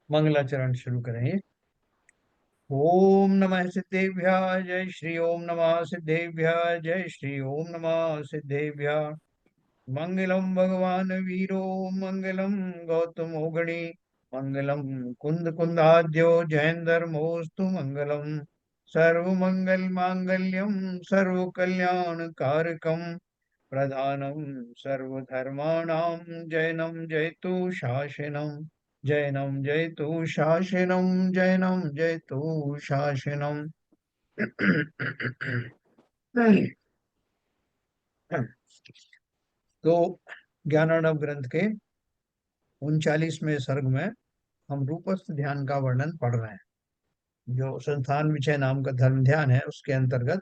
मंगलाचरण शुरू करें। ओम नमः सिद्धेभ्यः जय श्री ओम नमः सिद्धेभ्यः जय श्री ओम नमः सिद्धेभ्यः। मंगलम भगवान वीरो मंगलम गौतमो गणी मंगलम कुंद कुंदाद्यो जयंदर्मोस्तु मंगलम। सर्व मंगल मांगल्यम सर्व कल्याण कारकम प्रधानम सर्वधर्माणां जैनं जयतु शासनम। जैनं जयतु शासनम जैनं जयतु शासनम। तो ज्ञानार्णव ग्रंथ के 39वें सर्ग में हम रूपस्थ ध्यान का वर्णन पढ़ रहे हैं। जो संस्थान विषय नाम का धर्म ध्यान है उसके अंतर्गत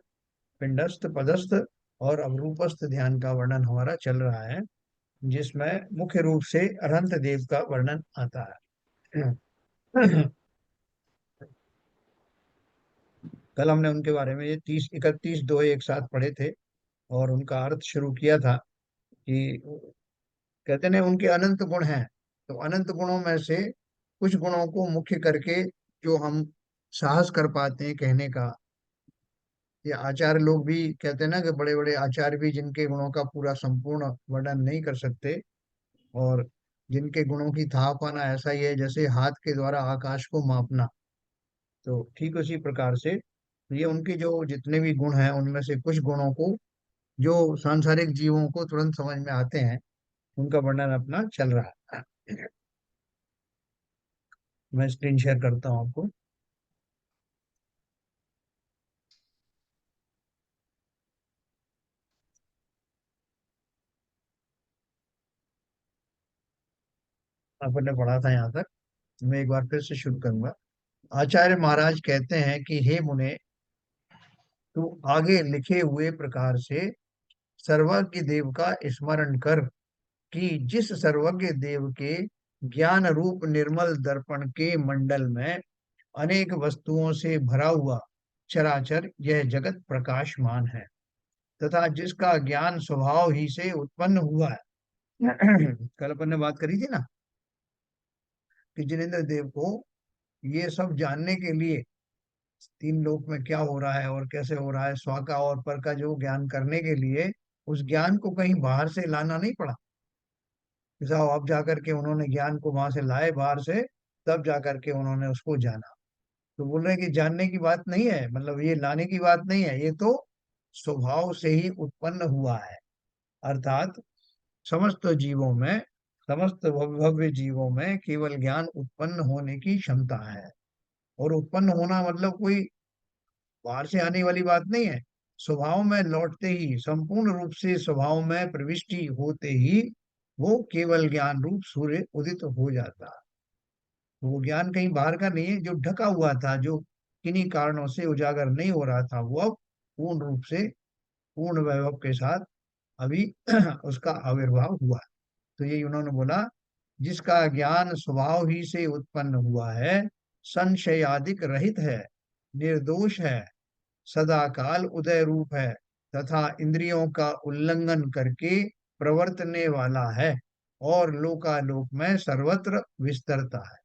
पिंडस्थ पदस्थ और अवरूपस्थ ध्यान का वर्णन हमारा चल रहा है, जिसमें मुख्य रूप से अनंत देव का वर्णन आता है। कल हमने उनके बारे में ये 30 31 दोहे एक साथ पढ़े थे और उनका अर्थ शुरू किया था कि कहते हैं उनके अनंत गुण हैं। तो अनंत गुणों में से कुछ गुणों को मुख्य करके जो हम साहस कर पाते हैं कहने का, ये आचार्य लोग भी कहते हैं ना कि बड़े बड़े आचार्य भी जिनके गुणों का पूरा संपूर्ण वर्णन नहीं कर सकते, और जिनके गुणों की था पाना ऐसा ही है जैसे हाथ के द्वारा आकाश को मापना। तो ठीक उसी प्रकार से ये उनके जो जितने भी गुण हैं उनमें से कुछ गुणों को जो सांसारिक जीवों को तुरंत समझ में आते हैं उनका वर्णन अपना चल रहा है। मैं स्क्रीन शेयर करता हूँ आपको। आपने पढ़ा था यहाँ तक, मैं एक बार फिर से शुरू करूंगा। आचार्य महाराज कहते हैं कि हे मुने, तू आगे लिखे हुए प्रकार से सर्वज्ञ देव का स्मरण कर कि जिस सर्वज्ञ देव के ज्ञान रूप निर्मल दर्पण के मंडल में अनेक वस्तुओं से भरा हुआ चराचर यह जगत प्रकाशमान है, तथा जिसका ज्ञान स्वभाव ही से उत्पन्न हुआ है। कल अपन ने बात करी थी ना कि जिनेन्द्र देव को ये सब जानने के लिए तीन लोक में क्या हो रहा है और कैसे हो रहा है, स्व का और पर का जो ज्ञान करने के लिए उस ज्ञान को कहीं बाहर से लाना नहीं पड़ा। साहब अब जाकर के उन्होंने ज्ञान को वहां से लाए बाहर से, तब जाकर के उन्होंने उसको जाना। तो बोल रहे हैं कि जानने की बात नहीं है, मतलब ये लाने की बात नहीं है, ये तो स्वभाव से ही उत्पन्न हुआ है। अर्थात समस्त जीवों में, समस्त भव्य जीवों में केवल ज्ञान उत्पन्न होने की क्षमता है। और उत्पन्न होना मतलब कोई बाहर से आने वाली बात नहीं है। स्वभाव में लौटते ही, संपूर्ण रूप से स्वभाव में प्रविष्टि होते ही वो केवल ज्ञान रूप सूर्य उदित हो जाता है। तो वो ज्ञान कहीं बाहर का नहीं है, जो ढका हुआ था, जो किन्हीं कारणों से उजागर नहीं हो रहा था, वो अब पूर्ण रूप से पूर्ण वैभव के साथ अभी उसका आविर्भाव हुआ। तो यही उन्होंने बोला, जिसका ज्ञान स्वभाव ही से उत्पन्न हुआ है, संशयादिक रहित है, निर्दोष है, सदा काल उदय रूप है, तथा इंद्रियों का उल्लंघन करके प्रवर्तने वाला है, और लोकालोक में सर्वत्र विस्तरता है।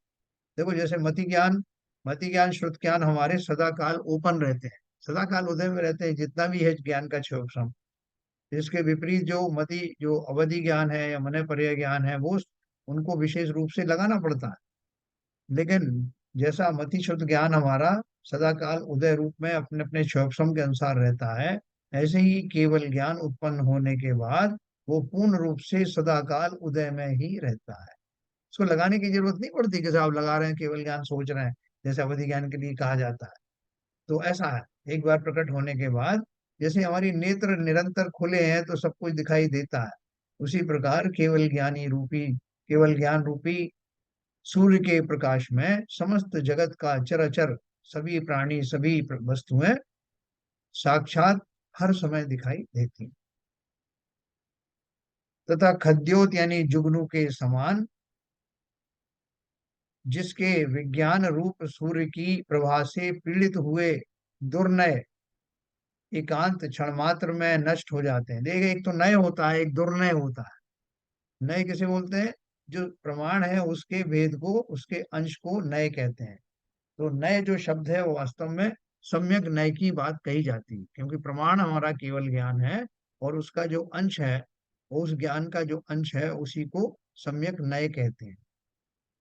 देखो जैसे मति ज्ञान श्रुत ज्ञान हमारे सदा काल ओपन रहते हैं, सदा काल उदय में रहते हैं, जितना भी है ज्ञान का क्षोभ। इसके विपरीत जो मति जो अवधि ज्ञान है या मन पर्याय ज्ञान है, वो उनको विशेष रूप से लगाना पड़ता है। लेकिन जैसा मति शुद्ध ज्ञान हमारा सदा काल उदय रूप में अपने अपने क्षोभसम के अनुसार रहता है, ऐसे ही केवल ज्ञान उत्पन्न होने के बाद वो पूर्ण रूप से सदा काल उदय में ही रहता है। उसको लगाने की जरूरत नहीं पड़ती कि साहब लगा रहे हैं केवल ज्ञान सोच रहे हैं, जैसे अवधि ज्ञान के लिए कहा जाता है। तो ऐसा है, एक बार प्रकट होने के बाद जैसे हमारी नेत्र निरंतर खुले हैं तो सब कुछ दिखाई देता है, उसी प्रकार केवल ज्ञान रूपी सूर्य के प्रकाश में समस्त जगत का चराचर सभी प्राणी सभी वस्तुएं साक्षात हर समय दिखाई देती हैं। तथा खद्योत यानी जुगनू के समान जिसके विज्ञान रूप सूर्य की प्रभा से पीड़ित हुए दुर्नय एकांत क्षण मात्र में नष्ट हो जाते हैं। देखिए, एक तो नय होता है, एक दुर्नय होता है। नय किसे बोलते हैं? जो प्रमाण है उसके भेद को, उसके अंश को नय कहते हैं। तो नय जो शब्द है वो वास्तव में सम्यक नय की बात कही जाती है, क्योंकि प्रमाण हमारा केवल ज्ञान है, और उसका जो अंश है, उस ज्ञान का जो अंश है उसी को सम्यक नय कहते हैं।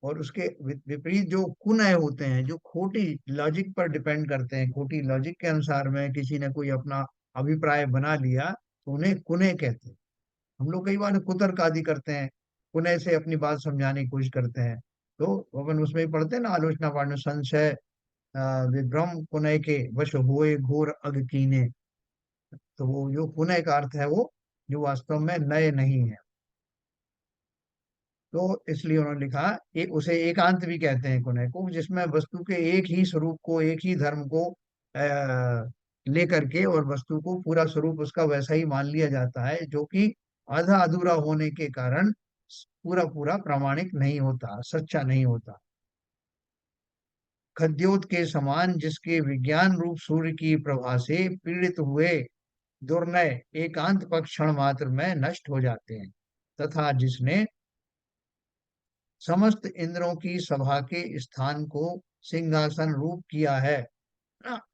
और उसके विपरीत जो कुनय होते हैं, जो खोटी लॉजिक पर डिपेंड करते हैं, खोटी लॉजिक के अनुसार में किसी ने कोई अपना अभिप्राय बना लिया, तो उन्हें कुनय कहते हैं। हम लोग कई बार कुतर्क आदि करते हैं, कुनय से अपनी बात समझाने की कोशिश करते हैं। तो अपन उसमें ही पढ़ते हैं ना, आलोचना पाठ में, संशय विभ्रम कुनय के वश हुए घोर अग कीने। तो वो जो कुनय का अर्थ है वो, जो वास्तव में नय नहीं है। तो इसलिए उन्होंने लिखा, एक उसे एकांत भी कहते हैं कुनय को, जिसमें वस्तु के एक ही स्वरूप को, एक ही धर्म को लेकर के, और वस्तु को पूरा स्वरूप उसका वैसा ही मान लिया जाता है, जो कि आधा अधूरा होने के कारण पूरा पूरा प्रामाणिक नहीं होता, सच्चा नहीं होता। खद्योत के समान जिसके विज्ञान रूप सूर्य की प्रभा से पीड़ित हुए दुर्नय एकांत पक्ष क्षण मात्र में नष्ट हो जाते हैं, तथा जिसने समस्त इंद्रों की सभा के स्थान को सिंहासन रूप किया है,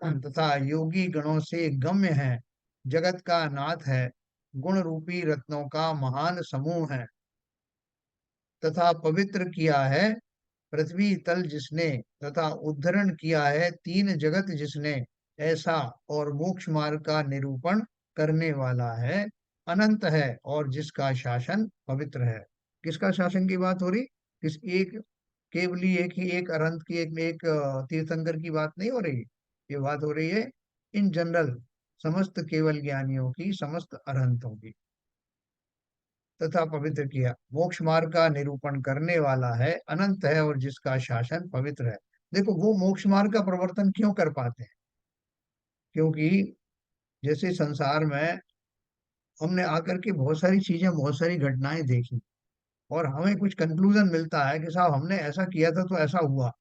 तथा योगी गणों से गम्य है, जगत का नाथ है, गुण रूपी रत्नों का महान समूह है, तथा पवित्र किया है पृथ्वी तल जिसने, तथा उद्धरण किया है तीन जगत जिसने, ऐसा और मोक्ष मार्ग का निरूपण करने वाला है, अनंत है और जिसका शासन पवित्र है। किसका शासन की बात हो रही? किस एक, केवली एक ही एक अरंत की, एक तीर्थंकर की बात नहीं हो रही। ये बात हो रही है इन जनरल, समस्त केवल ज्ञानियों की, समस्त अरहंतों की। तथा पवित्र किया, मोक्ष मार्ग का निरूपण करने वाला है, अनंत है और जिसका शासन पवित्र है। देखो, वो मोक्ष मार्ग का प्रवर्तन क्यों कर पाते हैं? क्योंकि जैसे संसार में हमने आकर के बहुत सारी चीजें, बहुत सारी घटनाएं देखी, और हमें कुछ कंक्लूजन मिलता है कि साहब हमने ऐसा किया था तो ऐसा हुआ।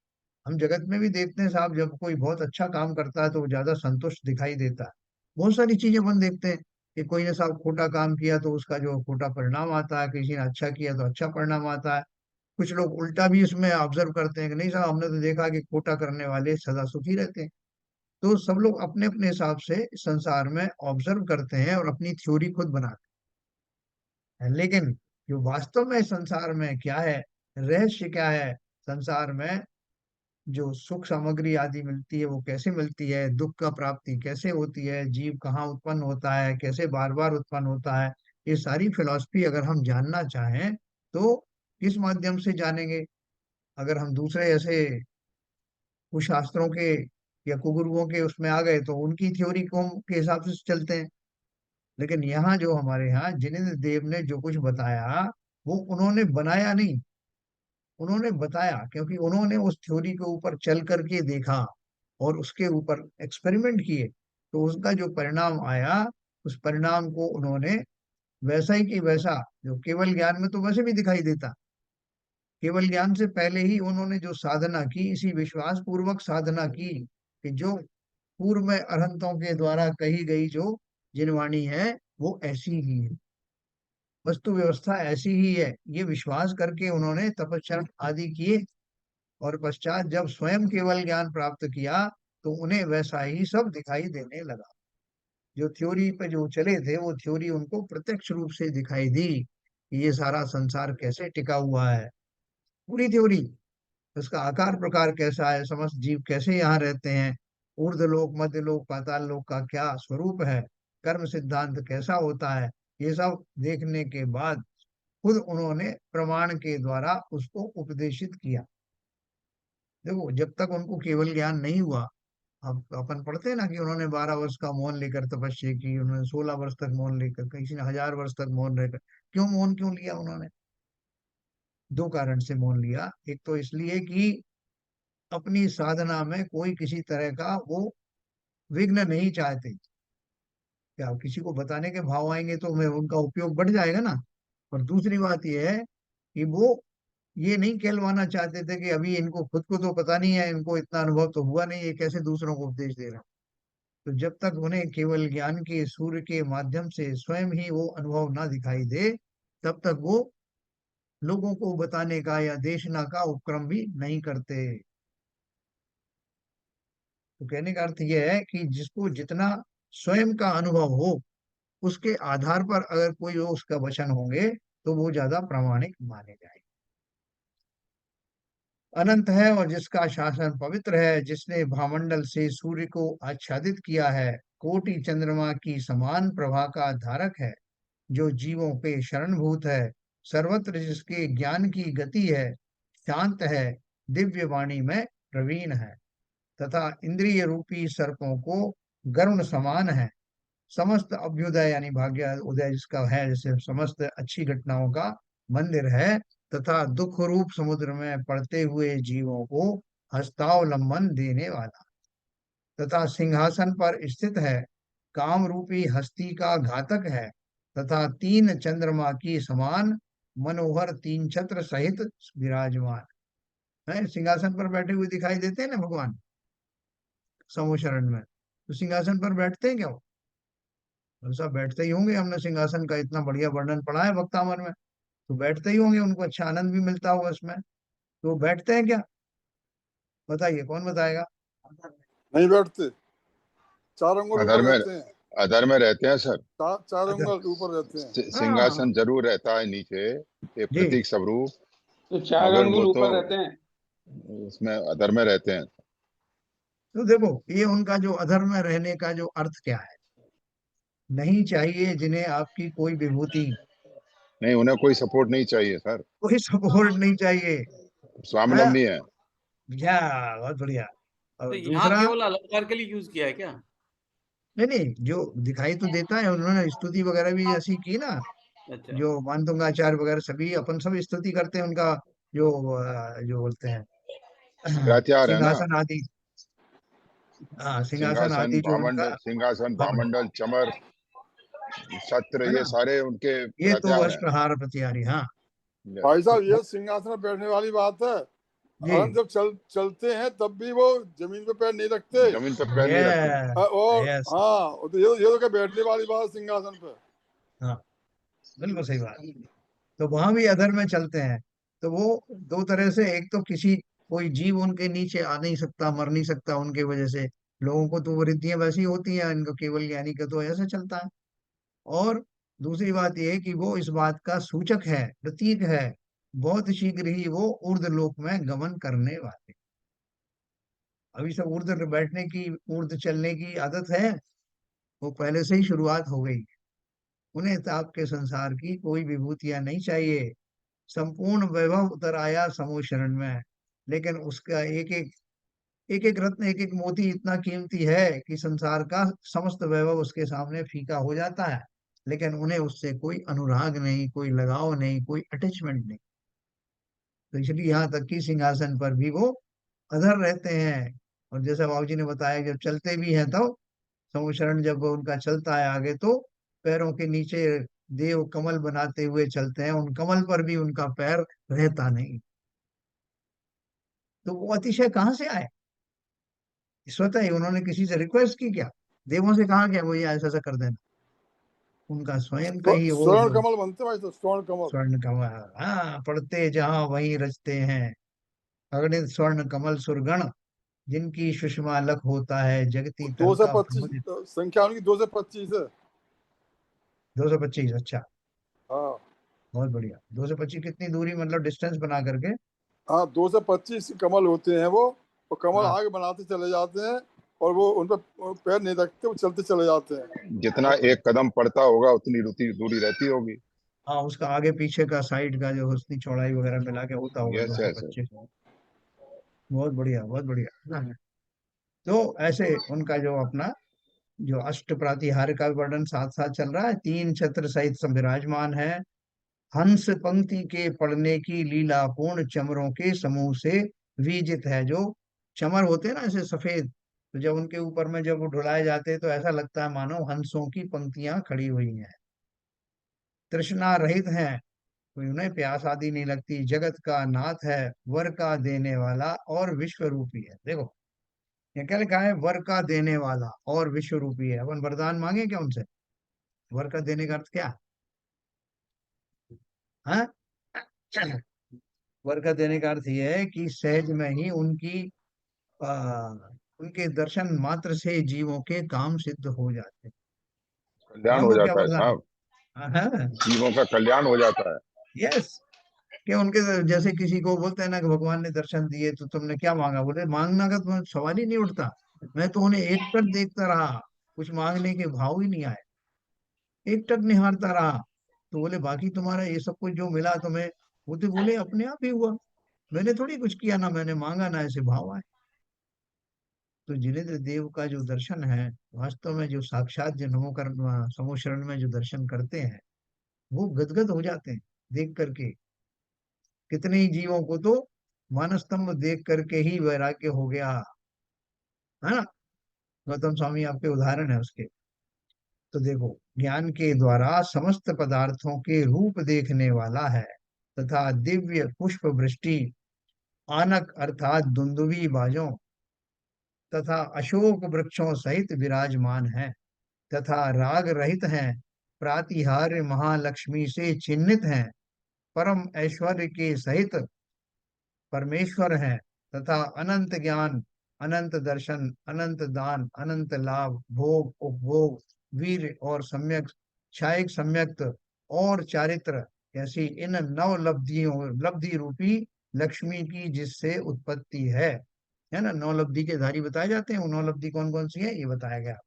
हम जगत में भी देखते हैं साहब, जब कोई बहुत अच्छा काम करता है तो वो ज्यादा संतुष्ट दिखाई देता है। बहुत सारी चीजें अपन देखते हैं कि कोई ने साहब खोटा काम किया तो उसका जो खोटा परिणाम आता है, किसी ने अच्छा किया तो अच्छा परिणाम आता है। कुछ लोग उल्टा भी इसमें ऑब्जर्व करते हैं कि नहीं साहब, हमने तो देखा कि खोटा करने वाले सदा सुखी रहते हैं। तो सब लोग अपने अपने हिसाब से संसार में ऑब्जर्व करते हैं और अपनी थ्योरी खुद बनाते हैं। लेकिन जो वास्तव में संसार में क्या है, रहस्य क्या है, संसार में जो सुख सामग्री आदि मिलती है वो कैसे मिलती है, दुख का प्राप्ति कैसे होती है, जीव कहाँ उत्पन्न होता है, कैसे बार बार उत्पन्न होता है, ये सारी फिलॉसफी अगर हम जानना चाहें तो किस माध्यम से जानेंगे? अगर हम दूसरे ऐसे कुशास्त्रों के या कुगुरुओं के उसमें आ गए तो उनकी थ्योरी को हम के हिसाब से चलते हैं। लेकिन यहाँ जो हमारे यहाँ जिनेन्द्र देव ने जो कुछ बताया, वो उन्होंने बनाया नहीं, उन्होंने बताया, क्योंकि उन्होंने उस थ्योरी के ऊपर चल करके देखा और उसके ऊपर एक्सपेरिमेंट किए, तो उसका जो परिणाम आया, उस परिणाम को उन्होंने वैसा ही कि वैसा, जो केवल ज्ञान में तो वैसे भी दिखाई देता, केवल ज्ञान से पहले ही उन्होंने जो साधना की, इसी विश्वास पूर्वक साधना की कि जो पूर्व में अरहंतों के द्वारा कही गई जो जिनवाणी है वो ऐसी ही है, वस्तु व्यवस्था ऐसी ही है, ये विश्वास करके उन्होंने तपस्या आदि किए, और पश्चात जब स्वयं केवल ज्ञान प्राप्त किया तो उन्हें वैसा ही सब दिखाई देने लगा। जो थ्योरी पे जो चले थे वो थ्योरी उनको प्रत्यक्ष रूप से दिखाई दी कि ये सारा संसार कैसे टिका हुआ है, पूरी थ्योरी, उसका आकार प्रकार कैसा है, समस्त जीव कैसे यहाँ रहते हैं, ऊर्ध्व लोक, मध्य लोक, पाताल लोक का क्या स्वरूप है, कर्म सिद्धांत कैसा होता है, ये सब देखने के बाद खुद उन्होंने प्रमाण के द्वारा उसको उपदेशित किया। देखो, जब तक उनको केवल ज्ञान नहीं हुआ, अब अपन पढ़ते हैं ना कि उन्होंने 12 वर्ष का मौन लेकर तपस्या की, उन्होंने 16 वर्ष तक मौन लेकर, किसी ने 1000 वर्ष तक मौन लेकर। क्यों मौन क्यों लिया उन्होंने? दो कारण से मौन लिया। एक तो इसलिए कि अपनी साधना में कोई किसी तरह का वो विघ्न नहीं चाहते, क्या किसी को बताने के भाव आएंगे तो मैं उनका उपयोग बढ़ जाएगा ना। और दूसरी बात यह है कि वो ये नहीं कहलवाना चाहते थे कि अभी इनको खुद को तो पता नहीं है, इनको इतना अनुभव तो हुआ नहीं, ये कैसे दूसरों को उपदेश दे रहा है। तो जब तक उन्हें केवल ज्ञान के सूर्य के माध्यम से स्वयं ही वो अनुभव ना दिखाई दे, तब तक वो लोगों को बताने का या देशना का उपक्रम भी नहीं करते। तो कहने का अर्थ यह है कि जिसको जितना स्वयं का अनुभव हो, उसके आधार पर अगर कोई वो उसका वचन होंगे तो वो ज्यादा प्रामाणिक माने जाएंगे। अनंत है और जिसका शासन पवित्र है, जिसने भामंडल से सूर्य को आच्छादित किया है, कोटि चंद्रमा की समान प्रभा का धारक है, जो जीवों पे शरणभूत है, सर्वत्र जिसके ज्ञान की गति है, शांत है, दिव्य वाणी में प्रवीण है, तथा इंद्रिय रूपी सर्पों को गरुण समान है, समस्त अभ्युदय यानी भाग्य उदय जिसका है, जैसे समस्त अच्छी घटनाओं का मंदिर है, तथा दुख रूप समुद्र में पड़ते हुए जीवों को हस्तावलंबन देने वाला, तथा सिंहासन पर स्थित है, काम रूपी हस्ती का घातक है, तथा तीन चंद्रमा की समान मनोहर तीन छत्र सहित विराजमान है। सिंहासन पर बैठे हुए दिखाई देते हैं ना भगवान समूह शरण में, तो सिंहासन पर बैठते हैं क्या वो? ऐसा बैठते ही होंगे, हमने सिंहासन का इतना बढ़िया वर्णन पढ़ा है वक्तामर में, तो बैठते ही होंगे, उनको अच्छा आनंद भी मिलता होगा उसमें। तो बैठते हैं क्या? बताइए, कौन बताएगा? नहीं बैठते, चार अंगुल अधर ऊपर में रहते हैं। अधर में रहते हैं सर। चार अच्छा, अंगुल ऊपर रहते हैं। हाँ, सिंहासन जरूर रहता है नीचे, एक जी। प्रतीक स्वरूप, तो चार मगर वो अंगुल तो ऊपर रहते हैं। उसमें अधर में रहते हैं। तो देखो, ये उनका जो अधर्म में रहने का जो अर्थ क्या है, नहीं चाहिए जिन्हें आपकी कोई विभूति, नहीं, उन्हें कोई सपोर्ट नहीं चाहिए सर, कोई सपोर्ट नहीं चाहिए। है, स्वावलंबी है। या बहुत बढ़िया। तो और यहाँ दूसरा, केवल अलंकार के लिए यूज किया है क्या? नहीं नहीं, जो दिखाई तो देता है, उन्होंने स्तुति वगैरह भी ऐसी की ना, अच्छा। जो मानदुंगाचार्य वगैरह सभी अपन सब स्तुति करते हैं उनका, जो जो बोलते हैं प्रत्यार है ना, सिंहासन आदि, हाँ सिंहासन आदि जो उनका। सिंहासन हाँ, भामंडल चमर छत्र, है ये ना, सारे उनके ये तो प्रत्यार हैं। अष्टहार प्रतिहारी, हाँ। भाई तो साहब, ये सिंहासन पर बैठने वाली बात है। जी, हम जब चलते हैं तब भी वो जमीन पे पैर नहीं रखते। जमीन पे पैर नहीं रखते। यस, और यस, हाँ, तो ये तो क्या बैठने वाली बात है सिंहासन पे। हाँ, बिल्कुल सही बात। तो वहां भी अधर में चलते हैं। तो वो दो तरह से, एक तो किसी कोई जीव उनके नीचे आ नहीं सकता, मर नहीं सकता उनके वजह से, लोगों को तो वृत्तियां वैसी होती हैं, इनको केवल ज्ञानी का तो ऐसा चलता है। और दूसरी बात यह है कि वो इस बात का सूचक है, प्रतीक है, बहुत शीघ्र ही वो ऊर्ध्व लोक में गमन करने वाले। अभी सब ऊर्ध्व बैठने की, ऊर्ध्व चलने की आदत है, वो पहले से ही शुरुआत हो गई। उन्हें ताप के संसार की कोई विभूतियां नहीं चाहिए, संपूर्ण वैभव उतर आया समूह शरण में, लेकिन उसका एक एक रत्न, एक एक मोती इतना कीमती है कि संसार का समस्त वैभव उसके सामने फीका हो जाता है, लेकिन उन्हें उससे कोई अनुराग नहीं, कोई लगाव नहीं, कोई अटैचमेंट नहीं। तो इसलिए यहाँ तक कि सिंहासन पर भी वो अधर रहते हैं। और जैसा बाबू जी ने बताया, जब चलते भी हैं तो समूह शरण जब उनका चलता है आगे, तो पैरों के नीचे देव कमल बनाते हुए चलते हैं, उन कमल पर भी उनका पैर रहता नहीं। तो वो अतिशय कहाँ से आए? स्वतः ही उन्होंने किसी से रिक्वेस्ट की क्या? देवों से कहा क्या वो ये ऐसा ऐसा कर देना? उनका स्वयं का ही वो स्वर्ण जो कमल बनते भाई, तो स्वर्ण कमल। स्वर्ण कमल, हाँ, पढ़ते जहां वहीं रचते हैं, अगणित स्वर्ण कमल सुरगण, जिनकी सुषमा लख होता है, जगती दो तल से का पच्चीस प्रमुदित। संख्या उनकी 225 है। 225, अच्छा, हाँ बहुत बढ़िया। 225 कितनी दूरी, मतलब डिस्टेंस बना करके? हाँ, 225 कमल होते हैं वो कमल हाँ, आगे बनाते चले जाते हैं। और वो उन पर पैर नहीं रखते, वो चलते चले जाते हैं। जितना एक कदम पड़ता होगा उतनी दूरी रहती होगी। हाँ, उसका आगे पीछे का साइड का जो उसकी चौड़ाई वगैरह मिला के होता होगा यस दो सौ यस। पच्चीस बहुत बढ़िया, बहुत बढ़िया। हाँ, तो ऐसे उनका जो अपना जो अष्ट प्रातिहार्य का वर्णन साथ साथ चल रहा है, तीन छत्र सहित सब विराजमान है, हंस पंक्ति के पढ़ने की लीला पूर्ण चमरों के समूह से विजित है। जो चमर होते हैं ना ऐसे सफेद, तो जब उनके ऊपर में जब वो ढुलाए जाते हैं तो ऐसा लगता है मानो हंसों की पंक्तियां खड़ी हुई हैं। तृष्णा रहित हैं, कोई उन्हें प्यास आदि नहीं लगती, जगत का नाथ है, वर का देने वाला और विश्व रूपी है। देखो, ये क्या लिखा है? वर का देने वाला और विश्व रूपी है। अपन वरदान मांगे क्या उनसे? वर का देने का अर्थ क्या है? हाँ? बरकत देने का अर्थ यह है कि सहज में ही उनके दर्शन मात्र से जीवों के काम सिद्ध हो जाते हैं। कल्याण हो हमको क्या जाता है बोलना है? साहब, हाँ, जीवों का कल्याण हो जाता है। यस। कि उनके जैसे किसी को बोलते हैं ना कि भगवान ने दर्शन दिए तो तुमने क्या मांगा, बोले मांगना का तो सवाल ही नहीं उठता, मैं तो उन्हें एकटक देखता रहा, कुछ मांगने के भाव ही नहीं आए, एकटक निहारता रहा। तो बोले बाकी तुम्हारा ये सब कुछ जो मिला तुम्हें, वो तो बोले अपने आप ही हुआ, मैंने थोड़ी कुछ किया, ना मैंने मांगा, ना ऐसे भाव आए। तो जिनेन्द्र देव का जो दर्शन है, वास्तव में जो साक्षात जो नमो कर्म समूह शरण में जो दर्शन करते हैं, वो गदगद हो जाते हैं देख करके। कितने ही जीवों को तो मानस्तंभ देख करके ही वैराग्य हो गया, है ना। गौतम स्वामी आपके उदाहरण है उसके। तो देखो, ज्ञान के द्वारा समस्त पदार्थों के रूप देखने वाला है, तथा दिव्य पुष्प वृष्टि, आनक अर्थात दुंदुभी बाजों तथा अशोक वृक्षों सहित विराजमान है, तथा राग रहित हैं, प्रातिहार्य महालक्ष्मी से चिन्हित हैं, परम ऐश्वर्य के सहित परमेश्वर हैं, तथा अनंत ज्ञान, अनंत दर्शन, अनंत दान, अनंत लाभ, भोग उपभोग, वीर और सम्यक क्षायक सम्यक्त और चारित्र, ऐसी इन नव लब्धियों लब्धि रूपी लक्ष्मी की जिससे उत्पत्ति है ना। नौ लब्धि के धारी बताए जाते हैं, वो नौ लब्धि कौन कौन सी है ये बताया गया।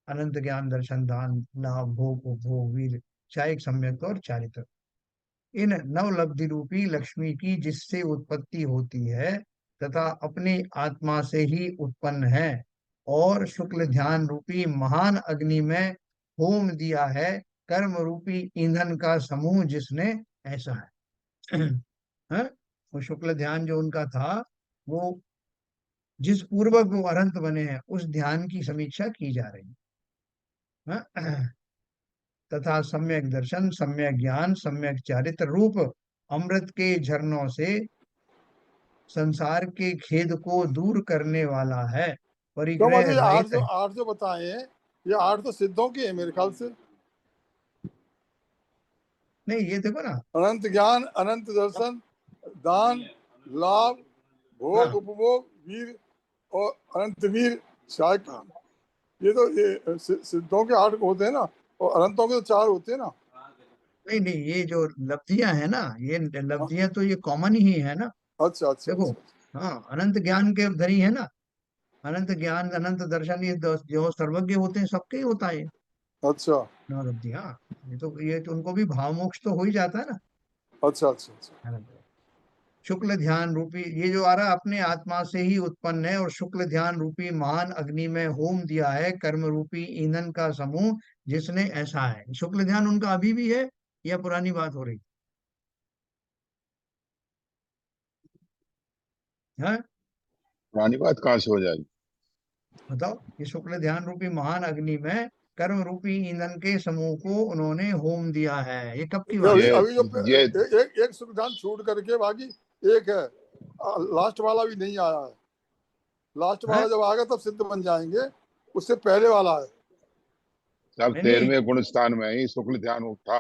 अनंत ज्ञान, दर्शन, दान, लाभ, भोग उपभोग, वीर, क्षायक सम्यक्त और चारित्र, इन नवलब्धि रूपी लक्ष्मी की जिससे उत्पत्ति होती है, तथा अपनी आत्मा से ही उत्पन्न है, और शुक्ल ध्यान रूपी महान अग्नि में होम दिया है, कर्म रूपी ईंधन का समूह जिसने, ऐसा है। हाँ? वो शुक्ल ध्यान जो उनका था, वो जिस पूर्वक वो अनंत बने हैं, उस ध्यान की समीक्षा की जा रही है। हाँ? तथा सम्यक दर्शन, सम्यक ज्ञान, सम्यक चारित्र रूप अमृत के झरनों से संसार के खेद को दूर करने वाला है, तो परिग्रह मतलब ये रहित है। आठ जो बताए हैं, ये आठ तो सिद्धों के हैं मेरे ख्याल से। नहीं, ये देखो ना। अनंत ज्ञान, अनंत दर्शन, दान, लाभ, भोग हाँ, उपभोग, वीर और अनंत वीर, क्षाय काम। ये तो ये सिद्धों के आठ होते हैं ना, और अनंतों के तो चार होते हैं ना। नहीं नहीं, ये जो लब्धियां है ना, ये हाँ, लब्धियां तो ये कॉमन ही है ना। अच्छा अच्छा देखो, अच्छा। हाँ, अनंत ज्ञान के धनी है ना, अनंत ज्ञान अनंत दर्शन, ये जो सर्वज्ञ होते हैं सबके ही होता है ये अच्छा नौ लब्धियां। ये तो उनको भी भाव मोक्ष तो हो ही जाता है ना। अच्छा अच्छा अच्छा। शुक्ल ध्यान रूपी, ये जो आ रहा है अपने आत्मा से ही उत्पन्न है, और शुक्ल ध्यान रूपी महान अग्नि में होम दिया है, कर्म रूपी ईंधन का समूह जिसने, ऐसा है। शुक्ल ध्यान उनका अभी भी है या पुरानी बात हो रही है? पुरानी बात कहाँ से हो जाएगी। बताओ, ये शुक्ल ध्यान रूपी महान अग्नि में कर्म रूपी ईंधन के समूह को उन्होंने होम दिया है, ये कब की ये बात अभी है? अभी जो ये एक सुविधान छूट करके बाकी एक है, लास्ट वाला भी नहीं आया है। लास्ट हैं? वाला जब आएगा तब सिद्ध बन जाएंगे, उससे पहले वाला है। सब नहीं नहीं। 13वें गुण स्थान में ही शुक्ल ध्यान था।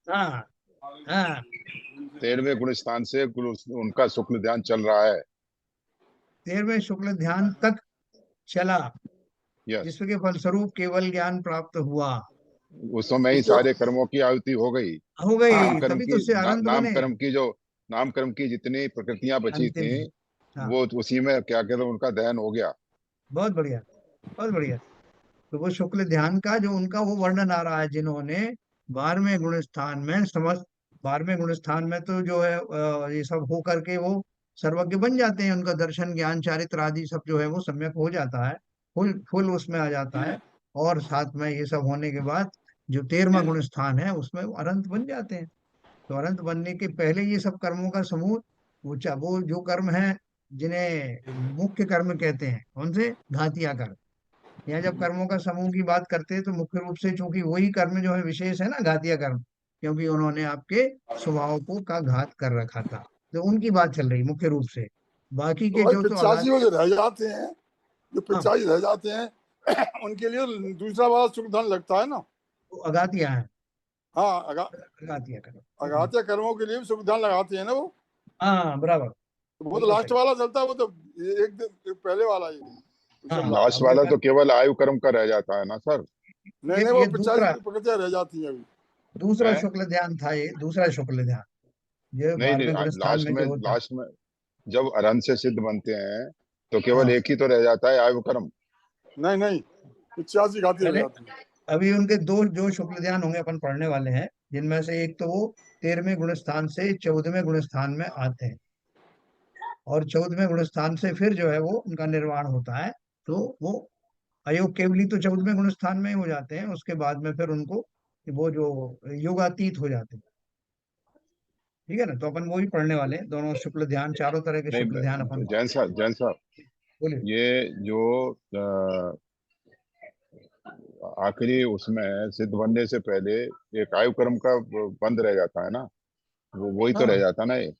हाँ हाँ। 13वें गुण स्थान से उनका शुक्ल ध्यान चल रहा है। 13वें शुक्ल ध्यान तक चला, यस, जिसके फलस्वरूप केवल ज्ञान प्राप्त हुआ। उस समय ही उसके सारे कर्मों की आहुति हो गई। हो नाम गई, कर्म तभी तो की उससे अनंत बने। नाम कर्म की जितनी प्रकृतियां बची अंतिम थी, है। हाँ, वो उसी में क्या कहते हैं उनका दहन हो गया। बहुत बढ़िया, बहुत बढ़िया। तो वो शुक्ल ध्यान का जो उनका वो वर्णन आ रहा है, जिन्होंने 12वें गुण स्थान में समस्त, 12वें गुण स्थान में तो जो है ये सब हो करके वो सर्वज्ञ बन जाते हैं, उनका दर्शन ज्ञान चारित्र आदि सब जो है वो सम्यक हो जाता है, फुल फुल उसमें आ जाता है। और साथ में ये सब होने के बाद जो 13वां गुण स्थान है उसमें वो अनंत बन जाते हैं। तो अनंत बनने के पहले ये सब कर्मों का समूह, वो जो कर्म है जिन्हें मुख्य कर्म कहते हैं, कौन से, घातिया कर्म। यहाँ जब कर्मों का समूह की बात करते हैं तो मुख्य रूप से चूंकि वही कर्म जो है विशेष है ना, घातिया कर्म, क्योंकि उन्होंने आपके स्वभाव को का घात कर रखा था, तो उनकी बात चल रही मुख्य रूप से। बाकी तो के भाई जो तो 85 अगाध, वो जो रह जाते हैं, जो हाँ, 85 रह जाते हैं उनके लिए दूसरा वाला सुख धन लगता है ना। वो अगातिया है। हाँ अघातीय कर्म। अघातीय कर्मों के लिए भी सुख ध्यान लगाते हैं ना वो। हाँ बराबर, वो तो बिल्कुल लास्ट सही। वाला चलता है, वो तो एक दिन पहले वाला ही हाँ चल रहा है। लास्ट अब वाला देखा, तो केवल आयु कर्म का रह जाता है ना सर। नहीं नहीं, वो ये 50 दूसरा, प्रकृतियां रह जाती हैं अभी। दूसरा है शुक्ल ध्यान था, ये दूसरा शुक्ल ध्यान, ये नहीं नहीं, 12वें गुण स्थान लास्ट में में, जो होता है। लास्ट में जब अरहंत से सिद्ध बनते हैं तो केवल हाँ एक ही तो रह जाता है आयु कर्म। नहीं नहीं, 85 घाती रह पहले, जाती है। अभी उनके दो जो शुक्ल ध्यान होंगे अपन पढ़ने वाले हैं, जिनमें से एक तो वो 13वें गुण स्थान से 14वें गुण स्थान में आते हैं, और 14वें गुण स्थान से फिर जो है वो उनका निर्वाण होता है। तो वो अयोग केवली तो 14वें गुण स्थान में ही हो जाते हैं, उसके बाद में फिर उनको वो जो योगातीत हो जाते हैं। ठीक है ना, तो अपन वो ही पढ़ने वाले हैं, दोनों शुक्ल ध्यान, चारों तरह के शुक्ल ध्यान अपन। नहीं जैन साहब, बोलिए। ये जो आखिरी उसमें सिद्ध बनने से पहले एक आयु कर्म का बंद रह जाता है ना, वो वही तो रह हाँ जाता ना ये।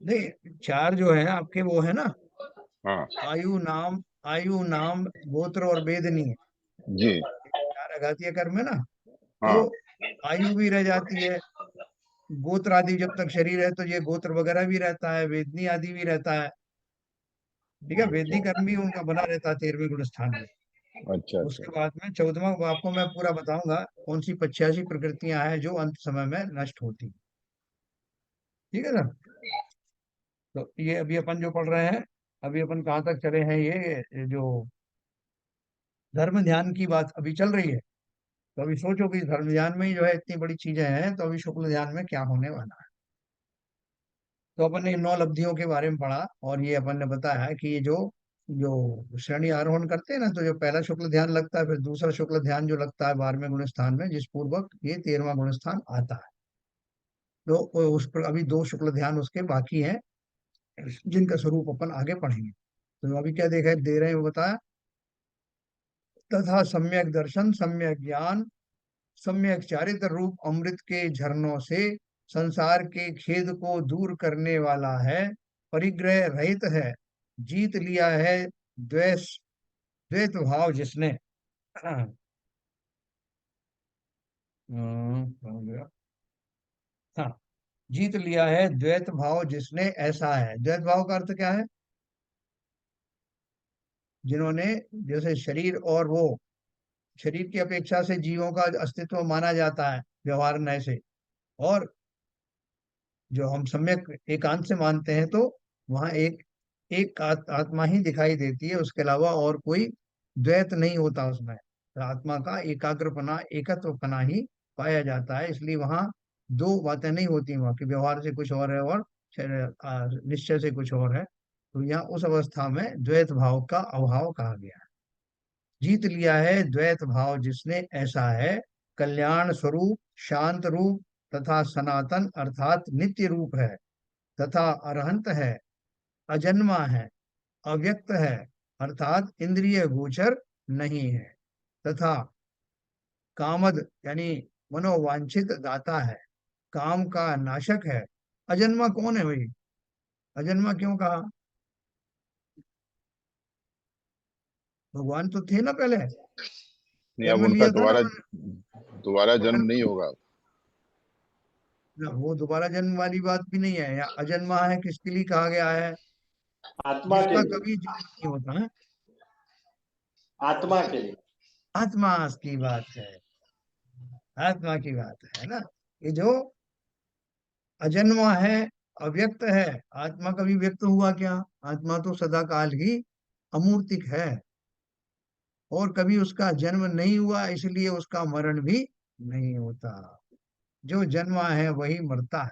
नहीं, चार जो है आपके वो है ना, हाँ आयु नाम, आयु नाम गोत्र और वेदनी है, जी। चार आघातीय कर्म है ना। तो हाँ आयु भी रह जाती है, गोत्र आदि जब तक शरीर है तो ये गोत्र वगैरह भी रहता है, वेदनी आदि भी रहता है। ठीक है, वेदनी अच्छा कर्म भी उनका बना रहता है 13वें गुण स्थान में। अच्छा अच्छा। उसके बाद में 14वां आपको मैं पूरा बताऊंगा, कौन सी 85 प्रकृतियां हैं जो अंत समय में नष्ट होती हैं। ठीक है ना, तो ये अभी अपन जो पढ़ रहे हैं, अभी अपन कहाँ तक चले हैं, ये जो धर्म ध्यान की बात अभी चल रही है। तो अभी सोचो कि धर्म ध्यान में ही जो है इतनी बड़ी चीजें हैं, तो अभी शुक्ल ध्यान में क्या होने वाला है। तो अपन ने 9 लब्धियों के बारे में पढ़ा, और ये अपन ने बताया कि ये जो जो श्रेणी आरोहण करते हैं ना, तो जो पहला शुक्ल ध्यान लगता है, फिर दूसरा शुक्ल ध्यान जो लगता है 12वें गुण स्थान में, जिस पूर्वक ये 13वां गुण स्थान आता है। तो उस पर अभी 2 शुक्ल ध्यान उसके बाकी हैं, जिनका स्वरूप अपन आगे पढ़ेंगे। तो अभी क्या देखा दे रहे हैं वो बताया, तथा सम्यक दर्शन, सम्यक ज्ञान, सम्यक चारित्र रूप अमृत के झरनों से संसार के खेद को दूर करने वाला है, परिग्रह रहित है, जीत लिया है द्वेष, द्वैत भाव जिसने। हो गया। हाँ, जीत लिया है द्वैत भाव जिसने, ऐसा है। द्वैत भाव का अर्थ क्या है? जिन्होंने, जैसे शरीर और वो, शरीर की अपेक्षा से जीवों का अस्तित्व माना जाता है व्यवहार नय से, और जो हम सम्यक एकांत से मानते हैं, तो वहां एक एक आत्मा ही दिखाई देती है, उसके अलावा और कोई द्वैत नहीं होता उसमें। तो आत्मा का एकाग्रपना, एकत्वपना ही पाया जाता है, इसलिए वहां दो बातें नहीं होती, वहां की व्यवहार से कुछ और है और निश्चय से कुछ और है। तो यहाँ उस अवस्था में द्वैत भाव का अभाव कहा गया है। जीत लिया है द्वैत भाव जिसने, ऐसा है। कल्याण स्वरूप, शांत रूप तथा सनातन अर्थात नित्य रूप है, तथा अरहंत है, अजन्मा है, अव्यक्त है, अर्थात इंद्रिय गोचर नहीं है, तथा कामद यानी मनोवांछित दाता है, काम का नाशक है। अजन्मा कौन है भाई? अजन्मा क्यों कहा? भगवान तो थे ना पहले, नहीं, अब जन्म उनका लिया था ना दोबारा उन्होंने। दोबारा जन्म जन्म, नहीं होगा। ना वो दोबारा जन्म वाली बात भी नहीं है, या अजन्मा है किसके लिए कहा गया है? आत्मा के जिसका लिए। कभी जन्म नहीं होता है, आत्मा जिसका, के लिए। आत्मा की बात है, आत्मा की बात है ना। ये जो अजन्मा है, अव्यक्त है, आत्मा कभी व्यक्त हुआ क्या? आत्मा तो सदा काल ही अमूर्तिक है, और कभी उसका जन्म नहीं हुआ, इसलिए उसका मरण भी नहीं होता। जो जन्मा है वही मरता है।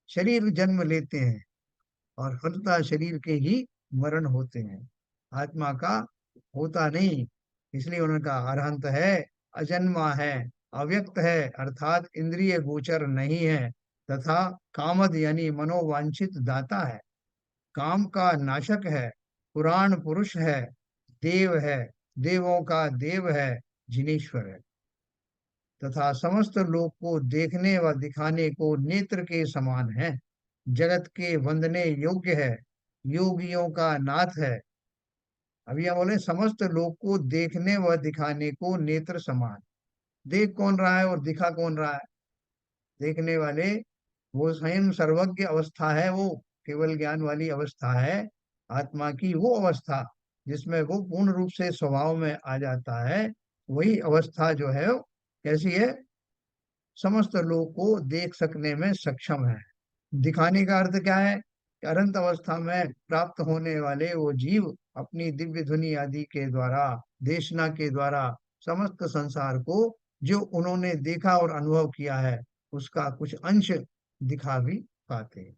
शरीर जन्म लेते हैं, और फलतः शरीर के ही मरण होते हैं, आत्मा का होता नहीं। इसलिए उन्होंने कहा अरहंत है, अजन्मा है, अव्यक्त है, अर्थात इंद्रिय गोचर नहीं है, तथा कामद यानी मनोवांछित दाता है, काम का नाशक है, पुराण पुरुष है, देव है, देवों का देव है, जिनेश्वर है, तथा समस्त लोक को देखने व दिखाने को नेत्र के समान है, जगत के वंदने योग्य है, योगियों का नाथ है। अभी हम बोले समस्त लोक को देखने व दिखाने को नेत्र समान, देख कौन रहा है और दिखा कौन रहा है? देखने वाले, वो स्वयं सर्वज्ञ अवस्था है, वो केवल ज्ञान वाली अवस्था है आत्मा की, वो अवस्था जिसमें वो पूर्ण रूप से स्वभाव में आ जाता है। वही अवस्था जो है वो कैसी है? समस्त लोग को देख सकने में सक्षम है। दिखाने का अर्थ क्या है कि अनंत अवस्था में प्राप्त होने वाले वो जीव अपनी दिव्य ध्वनि आदि के द्वारा, देशना के द्वारा समस्त संसार को जो उन्होंने देखा और अनुभव किया है उसका कुछ अंश दिखा भी पाते हैं।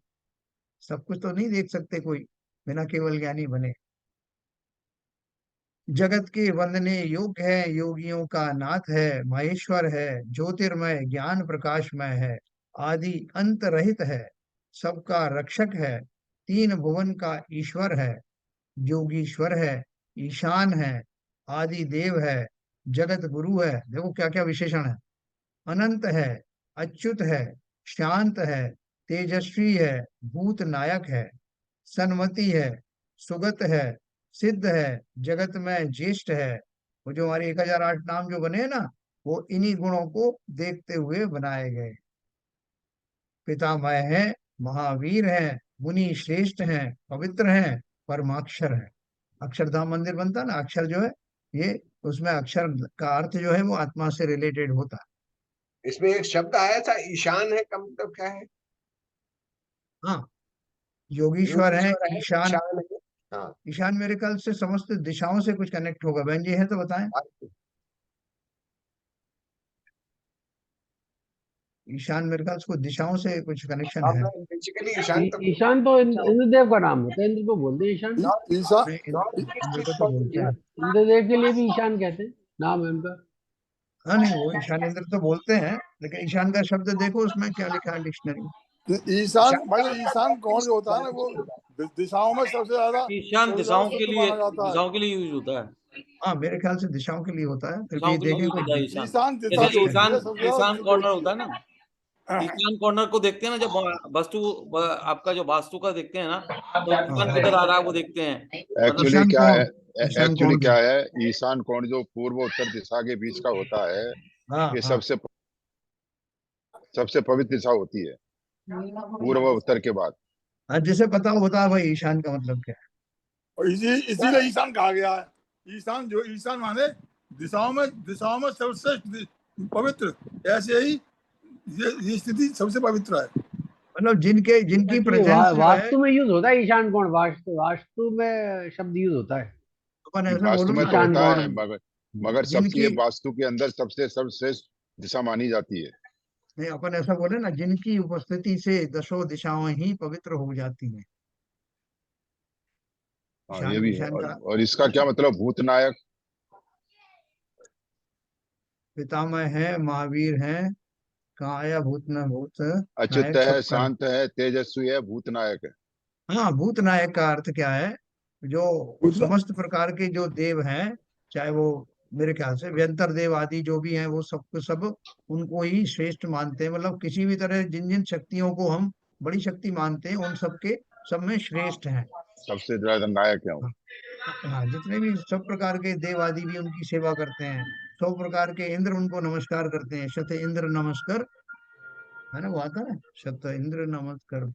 सब कुछ तो नहीं देख सकते कोई, बिना केवल ज्ञानी बने। जगत के वंदने योग्य है, योगियों का नाथ है, महेश्वर है, ज्योतिर्मय ज्ञान प्रकाशमय है, आदि अंत रहित है, सबका रक्षक है, तीन भुवन का ईश्वर है, योगीश्वर है, ईशान है, आदि देव है, जगत गुरु है। देखो क्या क्या विशेषण है। अनंत है, अच्युत है, शांत है, तेजस्वी है, भूत नायक है, सन्मति है, सुगत है, सिद्ध है, जगत में ज्येष्ठ है। वो जो हमारे 1008 नाम जो बने हैं ना, वो इन्हीं गुणों को देखते हुए बनाए गए। पितामह है, महावीर है, मुनि श्रेष्ठ हैं, पवित्र हैं, परमाक्षर है। अक्षरधाम मंदिर बनता है ना, अक्षर जो है ये, उसमें अक्षर का अर्थ जो है वो आत्मा से रिलेटेड होता इसमें एक शब्द आया था ईशान है का मतलब क्या है? है। हाँ, योगीश्वर है, योगेश्वर है, ईशान। ईशान है। हाँ। ईशान मेरे ख्याल से समस्त दिशाओं से कुछ कनेक्ट होगा। बहन जी है तो बताएं। ईशान मेरे ख्याल से कुछ दिशाओं से कुछ कनेक्शन है। बेसिकली ईशान तो ईशान तो इंद्रदेव का नाम होता है, इंद्र को बोलते हैं ईशान। ईशान नहीं, इंद्र को तो बोलते हैं। इंद्रदेव के लिए भी ईशान कहते हैं, नाम है उनका। हाँ नहीं, वो ईशान इंद्र तो बोलते हैं, लेकिन ईशान का शब्द देखो उसमें क्या लिखा है डिक्शनरी। ईशान भाई, ईशान कौन जो होता है ना, वो दिशाओं में सबसे ज्यादा ईशान दिशाओं के शुद्ध लिए, माना जाता है। दिशाओं के लिए यूज होता है। हाँ मेरे ख्याल से दिशाओं के लिए होता है, फिर भी दिशाओं के लिए देखें यूज कोई होता है ईशान। ईशान दिशा जैसे जो होती ईशान, है सबसे ज्यादा ईशान शुद्ध कॉर्नर होती होता है ना, ईशान कॉर्नर को देखते हैं ना, जब वस्तु आपका जो वास्तु का देखते हैं ना, तो ईशान किधर आ रहा है वो देखते हैं। एक्चुअली ईशान क्या है, कौन? ईशान एक्चुअली कौन? क्या है, ईशान कोण जो पूर्व उत्तर दिशा के बीच का होता है, हाँ ये हाँ सबसे पवित्र दिशा होती है पूर्व और उत्तर के बाद। हाँ, जिसे पता हो बता भाई ईशान का मतलब क्या है। और इसीलिए ईशान कहा गया है। ईशान जो, ईशान माने दिशाओं में सर्वश्रेष्ठ पवित्र, ऐसे ही ये स्थिति सबसे पवित्र है। मतलब जिनकी प्रेजेंस जो है, वास्तु में यूज होता है ईशान कोण, वास्तु में शब्द यूज होता है अपन ऐसा वास्तु बोलो में ना, तो ईशान होता कोण। है, मगर सबसे जिनकी, वास्तु के अंदर सबसे सर्वश्रेष्ठ दिशा मानी जाती है। नहीं अपन ऐसा बोले ना, जिनकी उपस्थिति से दसों दिशाओं ही पवित्र हो जाती हैं। हाँ ये ईशान, भी है। ईशान का और इसका क्या मतलब, भूतनायक? पितामह है, महावीर है, कहाँ आया भूत न भूत अच्युत नायक है, सबका। शांत है, तेजस्वी है, भूतनायक है। हाँ, भूत नायक का अर्थ क्या है? जो समस्त प्रकार के जो देव हैं, चाहे वो मेरे ख्याल से व्यंतर देव आदि जो भी हैं, वो सब उनको ही श्रेष्ठ मानते हैं। मतलब किसी भी तरह जिन जिन शक्तियों को हम बड़ी शक्ति मानते हैं, उन सबके सब में श्रेष्ठ हैं। सबसे ज्यादा नायक है वो। हाँ, हाँ, जितने भी सब प्रकार के देव आदि भी उनकी सेवा करते हैं। सब प्रकार के इंद्र उनको नमस्कार करते हैं। शत इंद्र नमस्कार, है ना, वो आता है शत इंद्र नमस्कार।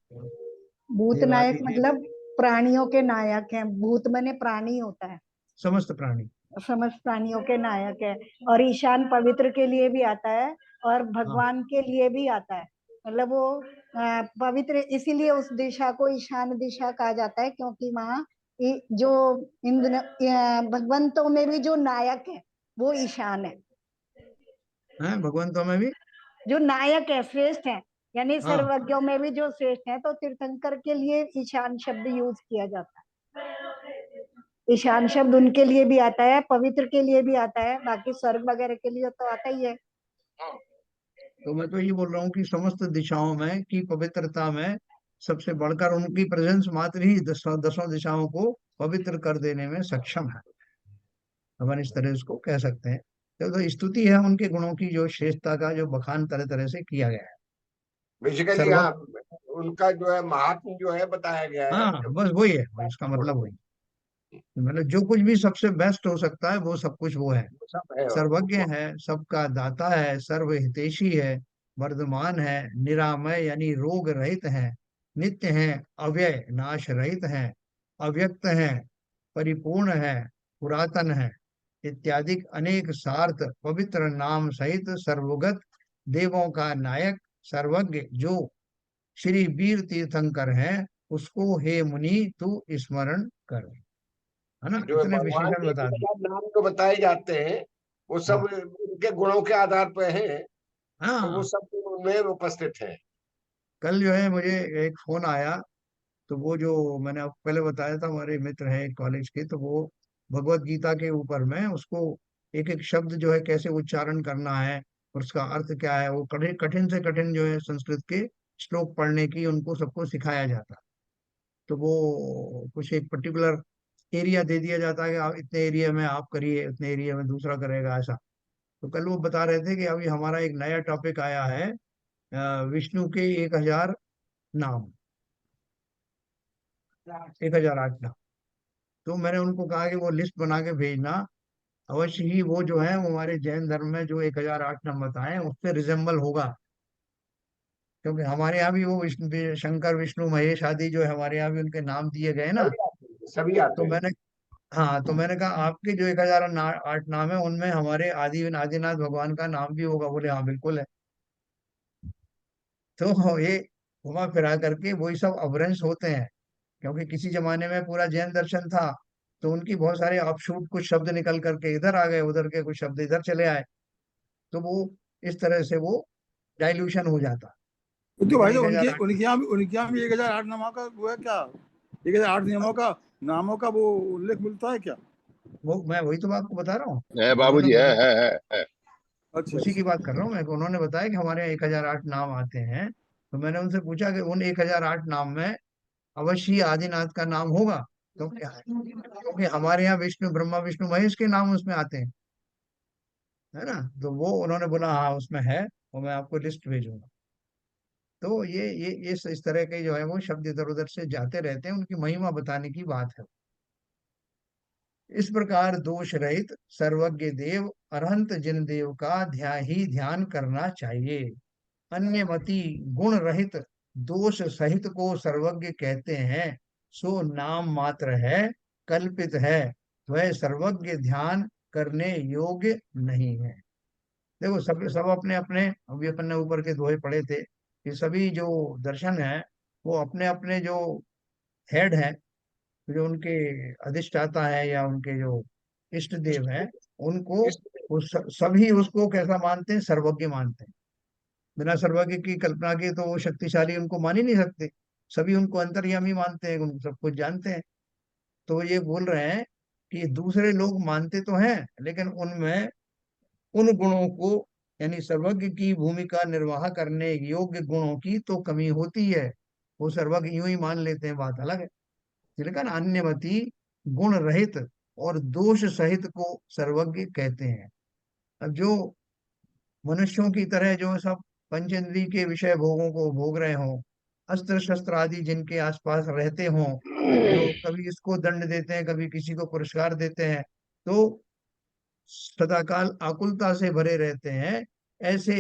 भूत नायक देवादि देव, मतलब प्राणियों के नायक हैं। भूत मने प्राणी होता है, समस्त प्राणी। समस्त प्राणियों के नायक है। और ईशान पवित्र के लिए भी आता है और हाँ भगवान के लिए भी आता है। मतलब वो पवित्र, इसीलिए उस दिशा को ईशान दिशा कहा जाता है, क्योंकि वहाँ जो इंद्र भगवंतों में भी जो नायक है वो ईशान है। भगवंतों में भी जो नायक है, श्रेष्ठ है, यानी हाँ। सर्वज्ञों में भी जो श्रेष्ठ है, तो तीर्थंकर के लिए ईशान शब्द यूज किया जाता है। ईशान शब्द उनके लिए भी आता है, पवित्र के लिए भी आता है, बाकी स्वर्ग वगैरह के लिए तो आता ही है। तो मैं तो ये बोल रहा हूँ कि समस्त दिशाओं में की पवित्रता में सबसे बढ़कर उनकी प्रेजेंस मात्र ही दसों दिशाओं को पवित्र कर देने में सक्षम है। अपन इस तरह उसको कह सकते हैं। तो स्तुति है उनके गुणों की, जो श्रेष्ठता का जो बखान तरह तरह से किया गया है। बेसिकली सर्व, हाँ, उनका जो है महात्म जो है बताया गया है। हाँ बस वही है, इसका मतलब वही। मतलब जो कुछ भी सबसे बेस्ट हो सकता है वो सब कुछ वो है। वो सब है। सर्वज्ञ है, सबका दाता है, सर्वहितैषी है, वर्धमान है, निरामय यानी रोग रहित है, नित्य है, अव्यय नाश रहित है, अव्यक्त है, परिपूर्ण है, पुरातन है, इत्यादि अनेक सार्थ पवित्र नाम सहित सर्वगत, देवों का नायक, सर्वज्ञ जो श्री वीर तीर्थंकर है, उसको हे मुनि तू स्मरण कर। है ना, जो इतने भगवान विशेषण के बता दिए। 1000 नाम जो बताए जाते हैं वो सब हाँ उनके गुणों के आधार पर हैं, तो वो हाँ। सब गुण उनमें उपस्थित हैं। कल जो है मुझे एक फोन आया, तो वो जो मैंने आपको पहले बताया था, हमारे मित्र हैं कॉलेज के, तो वो भगवत गीता के ऊपर में उसको एक एक शब्द जो है कैसे उच्चारण करना है और उसका अर्थ क्या है, वो कठिन कठिन से कठिन जो है संस्कृत के श्लोक पढ़ने की उनको सबको सिखाया जाता है। तो वो कुछ एक पर्टिकुलर एरिया दे दिया जाता है कि आप इतने एरिया में आप करिए, इतने एरिया में दूसरा करेगा, ऐसा। तो कल वो बता रहे थे कि अभी हमारा एक नया टॉपिक आया है, विष्णु के 1000 नाम, 1008 नाम। तो मैंने उनको कहा कि वो लिस्ट बना के भेजना। अवश्य ही वो जो है वो हमारे जैन धर्म में जो 1008 नाम बताए उससे रिजेम्बल होगा, क्योंकि हमारे यहाँ भी वो शंकर विष्णु महेश आदि जो है हमारे यहाँ भी उनके नाम दिए गए ना। सभी आते हैं, सभी तो आते हैं। मैंने, हाँ, तो मैंने कहा आपके जो 1008 नाम है उनमें हमारे आदिनाथ भगवान का नाम भी होगा? बोले हाँ बिल्कुल है। तो ये घुमा फिरा करके वही सब अपभ्रंश होते हैं, क्योंकि किसी जमाने में पूरा जैन दर्शन था, तो उनकी बहुत सारे ऑफशूट कुछ शब्द निकल करके इधर आ गए, उधर के कुछ शब्द इधर चले आए, तो वो इस तरह से वो डाइल्यूशन हो जाता। तो लेकिन भाई तो एक उनके हजार आठ उनके यहाँ भी 1008 नामों का वो है क्या? 1008 नियमों का नामों का वो उल्लेख मिलता है क्या? वो मैं वही तो आपको बता रहा हूँ है कि उन्होंने बाबूजी, है बता, है है है। अच्छा उसी की अच्छा। बात कर रहा हूँ मैं कि उन्होंने बताया कि हमारे यहाँ 1008 नाम आते हैं। तो मैंने उनसे पूछा कि उन 1008 नाम में अवश्य ही आदिनाथ का नाम होगा, क्योंकि हमारे यहाँ विष्णु ब्रह्मा विष्णु महेश के नाम उसमें आते हैं, है ना। तो वो उन्होंने बोला हाँ उसमें है, और मैं आपको लिस्ट भेजूंगा। तो ये इस तरह के जो है वो शब्द इधर उधर से जाते रहते हैं, उनकी महिमा बताने की बात है। इस प्रकार दोष रहित सर्वज्ञ देव अरहंत जिन देव का ध्यान करना चाहिए। अन्यमति गुण रहित दोष सहित को सर्वज्ञ कहते हैं, सो नाम मात्र है, कल्पित है, वह सर्वज्ञ ध्यान करने योग्य नहीं है। देखो सब सब अपने अपने, अभी अपन ने ऊपर के दोहे पढ़े थे कि सभी जो दर्शन है वो अपने अपने जो हेड है, जो उनके अधिष्ठाता है या उनके जो इष्ट देव हैं, उनको इस सभी उसको कैसा मानते हैं? सर्वज्ञ मानते हैं। बिना सर्वज्ञ की कल्पना के तो वो शक्तिशाली उनको मान ही नहीं सकते। सभी उनको अंतर्यामी मानते हैं, उनको सब कुछ जानते हैं। तो ये बोल रहे हैं कि दूसरे लोग मानते तो हैं, लेकिन उनमें उन गुणों को, यानी सर्वज्ञ की भूमिका निर्वाह करने योग्य गुणों की तो कमी होती है। वो सर्वज्ञ यूं ही मान लेते हैं, बात अलग है। लेकिन अन्यमति गुण रहित और दोष सहित को सर्वज्ञ कहते हैं। अब जो मनुष्यों की तरह जो सब पंचेंद्रिय के विषय भोगों को भोग रहे हों, अस्त्र शस्त्र आदि जिनके आसपास रहते हों, जो कभी इसको दंड देते हैं कभी किसी को पुरस्कार देते हैं, तो सदाकाल आकुलता से भरे रहते हैं, ऐसे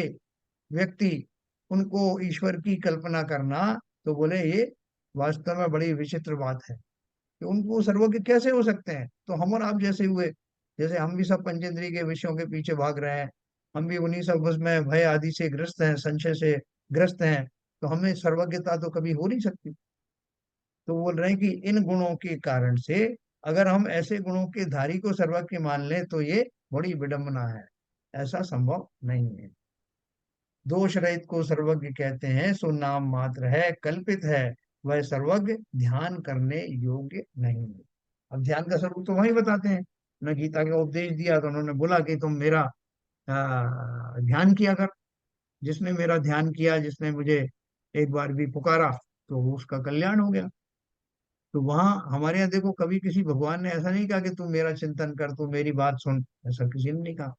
व्यक्ति, उनको ईश्वर की कल्पना करना, तो बोले ये वास्तव में बड़ी विचित्र बात है कि उनको सर्वज्ञ कैसे हो सकते हैं। तो हम और आप जैसे हुए, जैसे हम भी सब पंचेंद्रिय के विषयों के पीछे भाग रहे हैं, हम भी उन्हीं सब उसमें भय आदि से ग्रस्त हैं, संशय से ग्रस्त हैं, तो हमें सर्वज्ञता तो कभी हो नहीं सकती। तो बोल रहे हैं कि इन गुणों के कारण से अगर हम ऐसे गुणों के धारी को सर्वज्ञ मान लें तो ये बड़ी विडंबना है, ऐसा संभव नहीं है। दोष रहित को सर्वज्ञ कहते हैं, सो नाम मात्र है, कल्पित है, वह सर्वज्ञ ध्यान करने योग्य नहीं है। अब ध्यान का स्वरूप तो वही बताते हैं। उन्होंने गीता का उपदेश दिया तो उन्होंने बोला कि तुम मेरा ध्यान किया कर। जिसने मेरा ध्यान किया, जिसने मुझे एक बार भी पुकारा, तो उसका कल्याण हो गया। तो वहां हमारे यहाँ देखो कभी किसी भगवान ने ऐसा नहीं कहा कि तू मेरा चिंतन कर, तू मेरी बात सुन, ऐसा किसी ने नहीं कहा।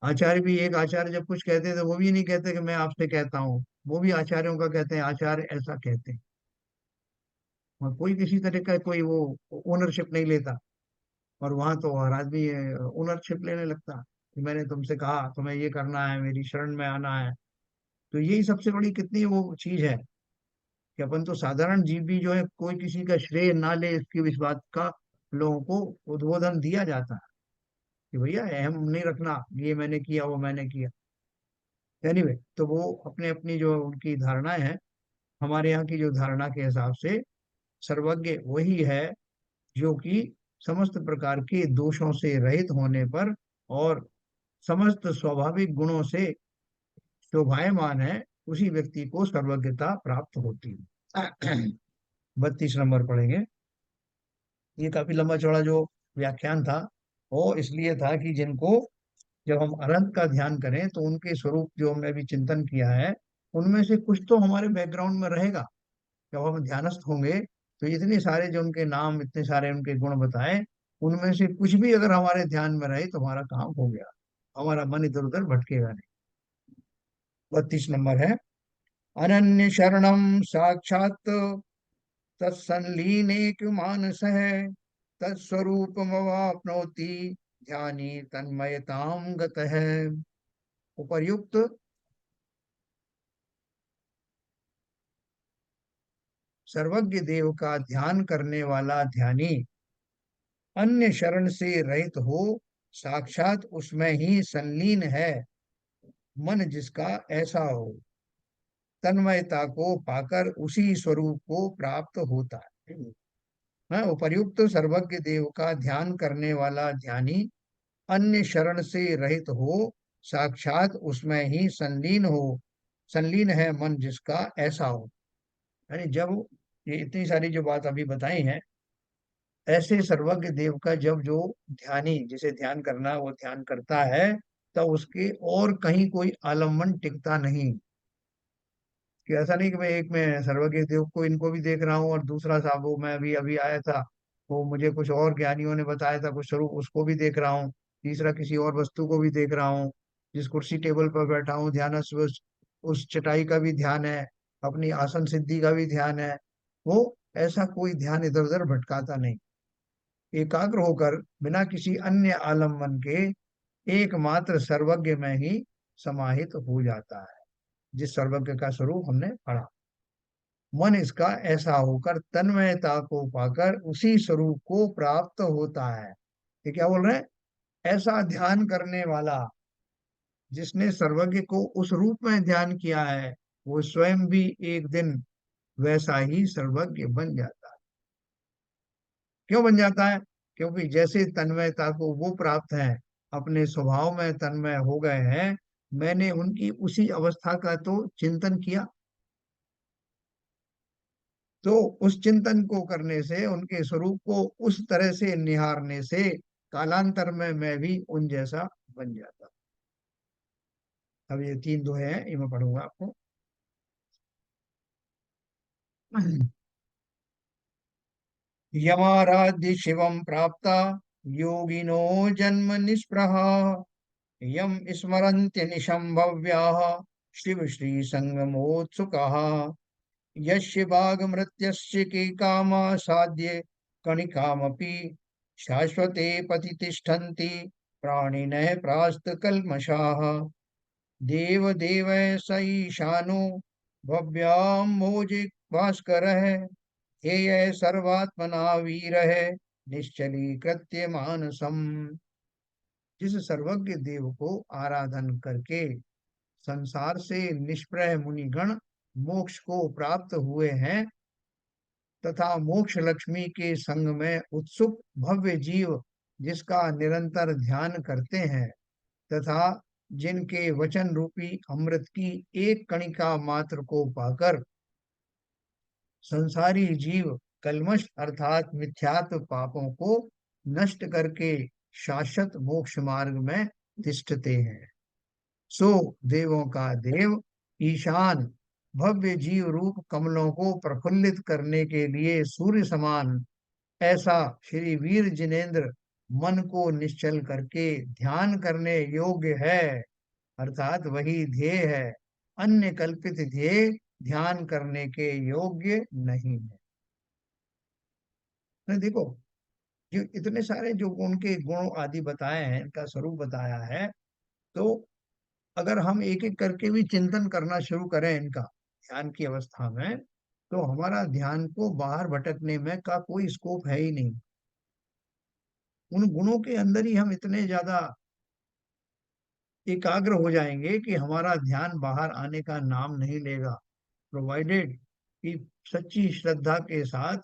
आचार्य भी, एक आचार्य जब कुछ कहते थे वो भी नहीं कहते कि मैं आपसे कहता हूँ, वो भी आचार्यों का कहते हैं, आचार्य ऐसा कहते हैं। और कोई किसी तरह का कोई वो ओनरशिप नहीं लेता। और वहां तो हर आदमी ओनरशिप लेने लगता कि मैंने तुमसे कहा, तुम्हें ये करना है, मेरी शरण में आना है। तो यही सबसे बड़ी कितनी वो चीज है कि अपन तो साधारण जीव भी जो है, कोई किसी का श्रेय ना ले, इसकी इस बात का लोगों को उद्बोधन दिया जाता है कि भैया अहम नहीं रखना, ये मैंने किया, वो मैंने किया। एनीवे, तो वो अपने अपनी जो उनकी धारणाएं हैं, हमारे यहाँ की जो धारणा के हिसाब से सर्वज्ञ वही है जो कि समस्त प्रकार के दोषों से रहित होने पर और समस्त स्वाभाविक गुणों से शोभायमान है, उसी व्यक्ति को सर्वज्ञता प्राप्त होती है। 32 नंबर पढ़ेंगे। ये काफी लंबा चौड़ा जो व्याख्यान था, वो इसलिए था कि जिनको, जब हम अनंत का ध्यान करें तो उनके स्वरूप जो हमने अभी चिंतन किया है, उनमें से कुछ तो हमारे बैकग्राउंड में रहेगा। जब हम ध्यानस्थ होंगे तो इतने सारे जो उनके नाम, इतने सारे उनके गुण बताए, उनमें से कुछ भी अगर हमारे ध्यान में रहे तो हमारा काम हो गया, हमारा मन इधर उधर भटकेगा नहीं। 32 नंबर है, अनन्य शरणम साक्षात तत्संलीनेक मानस है, तत्स्वरूपमवाप्नोति ध्यानी तन्मयताम गत है। उपर्युक्त सर्वज्ञ देव का ध्यान करने वाला ध्यानी अन्य शरण से रहित हो, साक्षात उसमें ही संलीन है, मन जिसका ऐसा हो, तन्मयता को पाकर उसी स्वरूप को प्राप्त होता है। हाँ, उपर्युक्त सर्वज्ञ देव का ध्यान करने वाला ध्यानी अन्य शरण से रहित हो, साक्षात उसमें ही संलीन हो, संलीन है मन जिसका ऐसा हो। यानी जब ये इतनी सारी जो बात अभी बताई है, ऐसे सर्वज्ञ देव का जब जो ध्यानी, जिसे ध्यान करना, वो ध्यान करता है, तो उसके और कहीं कोई आलम्बन टिकता नहीं। कि ऐसा नहीं कि मैं एक में सर्वज्ञ देव को, इनको भी देख रहा हूँ, और दूसरा साहब वो मैं अभी अभी आया था, वो मुझे कुछ और ज्ञानियों ने बताया था कुछ स्वरूप, उसको भी देख रहा हूँ। तीसरा किसी और वस्तु को भी देख रहा हूँ। जिस कुर्सी टेबल पर बैठा हूँ ध्यान, उस चटाई का भी ध्यान है, अपनी आसन सिद्धि का भी ध्यान है। वो ऐसा कोई ध्यान इधर उधर भटकाता नहीं, एकाग्र होकर बिना किसी अन्य आलम्बन के एकमात्र सर्वज्ञ में ही समाहित हो जाता है, जिस सर्वज्ञ का स्वरूप हमने पढ़ा। मन इसका ऐसा होकर तन्मयता को पाकर उसी स्वरूप को प्राप्त होता है। ये क्या बोल रहे हैं? ऐसा ध्यान करने वाला, जिसने सर्वज्ञ को उस रूप में ध्यान किया है, वो स्वयं भी एक दिन वैसा ही सर्वज्ञ बन जाता है। क्यों बन जाता है? क्योंकि जैसे तन्मयता को वो प्राप्त है, अपने स्वभाव में तन्मय हो गए हैं, मैंने उनकी उसी अवस्था का तो चिंतन किया, तो उस चिंतन को करने से, उनके स्वरूप को उस तरह से निहारने से, कालांतर में मैं भी उन जैसा बन जाता। अब ये 3 दोहे हैं, ये मैं पढ़ूंगा आपको। यमाराध्य शिवम प्राप्ता योगिनो जन्म निष्प्रहा, यम स्मरन्त्य निशं भव्याः शिव श्री संगमोत्सुकाः, यस्य भागमृत्यस्य के कामा साध्य कणिकामपि, शाश्वते पति तिष्ठन्ति प्राणिनः प्रास्तकल्मषाः, देव देव स ईशानो भव्याम्भोजे भास्करः, हेय सर्वात्मना वीरः निश्चलीकृत्य मानसम्। जिस सर्वज्ञ देव को आराधन करके संसार से निष्प्रह मुनिगण मोक्ष को प्राप्त हुए हैं, तथा मोक्ष लक्ष्मी के संग में उत्सुक भव्य जीव जिसका निरंतर ध्यान करते हैं, तथा जिनके वचन रूपी अमृत की एक कणिका मात्र को पाकर संसारी जीव कल्मष अर्थात मिथ्यात्व पापों को नष्ट करके शाश्वत मोक्ष मार्ग में तिष्ठते हैं, सो देवों का देव ईशान भव्य जीव रूप कमलों को प्रफुल्लित करने के लिए सूर्य समान ऐसा श्री वीर जिनेन्द्र मन को निश्चल करके ध्यान करने योग्य है, अर्थात वही ध्येय है। अन्य कल्पित ध्येय ध्यान करने के योग्य नहीं है। नहीं देखो, जो इतने सारे जो उनके गुण आदि बताए हैं, इनका स्वरूप बताया है, तो अगर हम एक एक करके भी चिंतन करना शुरू करें इनका ध्यान की अवस्था में, तो हमारा ध्यान को बाहर भटकने में का कोई स्कोप है ही नहीं। उन गुणों के अंदर ही हम इतने ज्यादा एकाग्र हो जाएंगे कि हमारा ध्यान बाहर आने का नाम नहीं लेगा, प्रोवाइडेड कि सच्ची श्रद्धा के साथ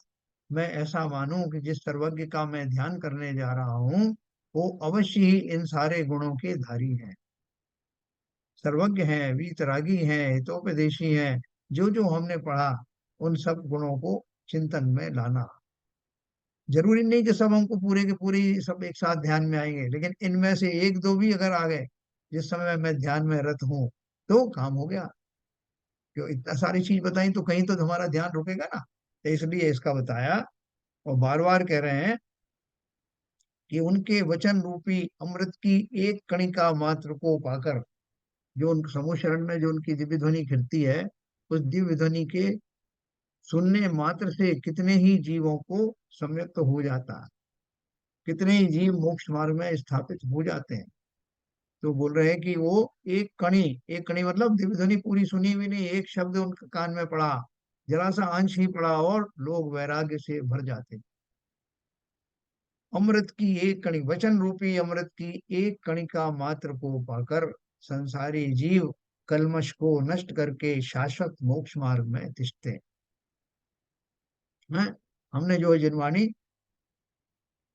मैं ऐसा मानूं कि जिस सर्वज्ञ का मैं ध्यान करने जा रहा हूं वो अवश्य ही इन सारे गुणों के धारी है, सर्वज्ञ हैं, वीतरागी हैं, हितोपदेशी हैं। जो जो हमने पढ़ा उन सब गुणों को चिंतन में लाना। जरूरी नहीं कि सब हमको पूरे के पूरे ही सब एक साथ ध्यान में आएंगे, लेकिन इनमें से एक दो भी अगर आ गए जिस समय मैं ध्यान में रत हूं तो काम हो गया। जो इतना सारी चीज बताई तो कहीं तो हमारा ध्यान रुकेगा ना, तो इसलिए इसका बताया। और बार बार कह रहे हैं कि उनके वचन रूपी अमृत की एक कणिका मात्र को पाकर, जो उन समूह शरण में जो उनकी दिव्य ध्वनि गिरती है, उस दिव्य ध्वनि के सुनने मात्र से कितने ही जीवों को सम्यक्त हो जाता है, कितने ही जीव मोक्ष मार्ग में स्थापित हो जाते हैं। तो बोल रहे हैं कि वो एक कणी मतलब दिव्य ध्वनि पूरी सुनी भी नहीं, एक शब्द उनके कान में पड़ा, जरा सा अंश ही पड़ा और लोग वैराग्य से भर जाते। अमृत की एक कणी, वचन रूपी अमृत की एक कणिका मात्र को पाकर संसारी जीव कल्मश को नष्ट करके शाश्वत मोक्ष मार्ग में तिष्ठते हैं। हमने जो जिनवाणी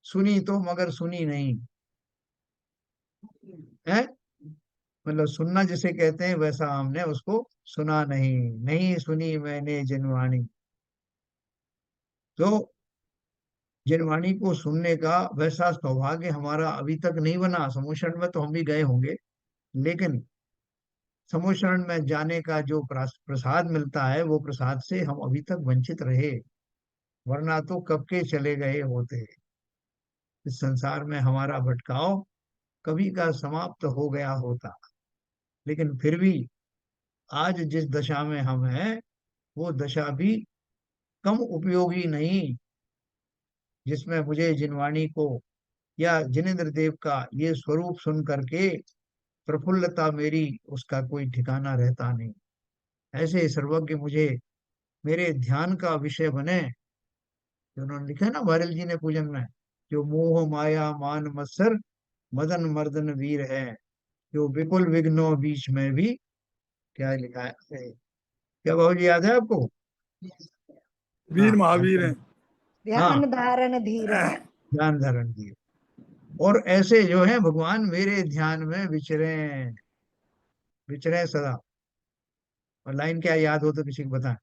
सुनी तो मगर सुनी नहीं है, मतलब सुनना जिसे कहते हैं वैसा हमने उसको सुना नहीं, नहीं सुनी मैंने जिनवाणी। तो जिनवाणी को सुनने का वैसा सौभाग्य हमारा अभी तक नहीं बना। समोषण में तो हम भी गए होंगे, लेकिन समोषण में जाने का जो प्रसाद मिलता है वो प्रसाद से हम अभी तक वंचित रहे, वरना तो कब के चले गए होते। इस संसार में हमारा भटकाव कभी का समाप्त हो गया होता। लेकिन फिर भी आज जिस दशा में हम हैं वो दशा भी कम उपयोगी नहीं, जिसमें मुझे जिनवाणी को या जिनेन्द्र देव का ये स्वरूप सुन करके प्रफुल्लता मेरी उसका कोई ठिकाना रहता नहीं। ऐसे सर्वज्ञ मुझे मेरे ध्यान का विषय बने, जो उन्होंने लिखा है ना वायरल जी ने पूजन में, जो मोह माया मान मत्सर मदन मर्दन वीर है, जो विपुल विघ्नों बीच में भी, क्या लिखा है, क्या बाबू जी याद है आपको? हाँ वीर महावीर हैं। हाँ, ध्यान धारण धीर है। ध्यान धारण दिए। और ऐसे जो है भगवान मेरे ध्यान में विचरे, विचरे सदा। और लाइन क्या याद हो तो किसी को बताएं।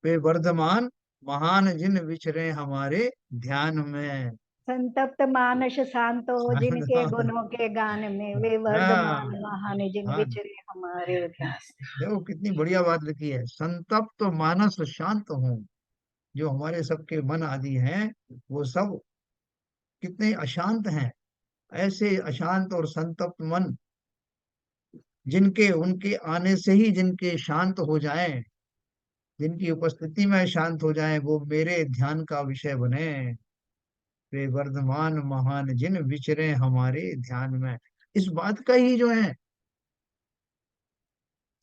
वे वर्धमान महान जिन विचरे हमारे ध्यान में। संतप्त मानस शांत हो जिनके गुणों के गान में, वे वर्धमान हाँ महान जिन हाँ, विचरे हमारे ध्यान। देखो कितनी बढ़िया बात लिखी है, संतप्त मानस शांत हो। जो हमारे सबके मन आदि हैं वो सब कितने अशांत हैं। ऐसे अशांत और संतप्त मन जिनके उनके आने से ही जिनके शांत हो जाएं, जिनकी उपस्थिति में शांत हो जाएं, वो मेरे ध्यान का विषय बने। वे वर्धमान महान जिन विचरे हमारे ध्यान में। इस बात का ही जो है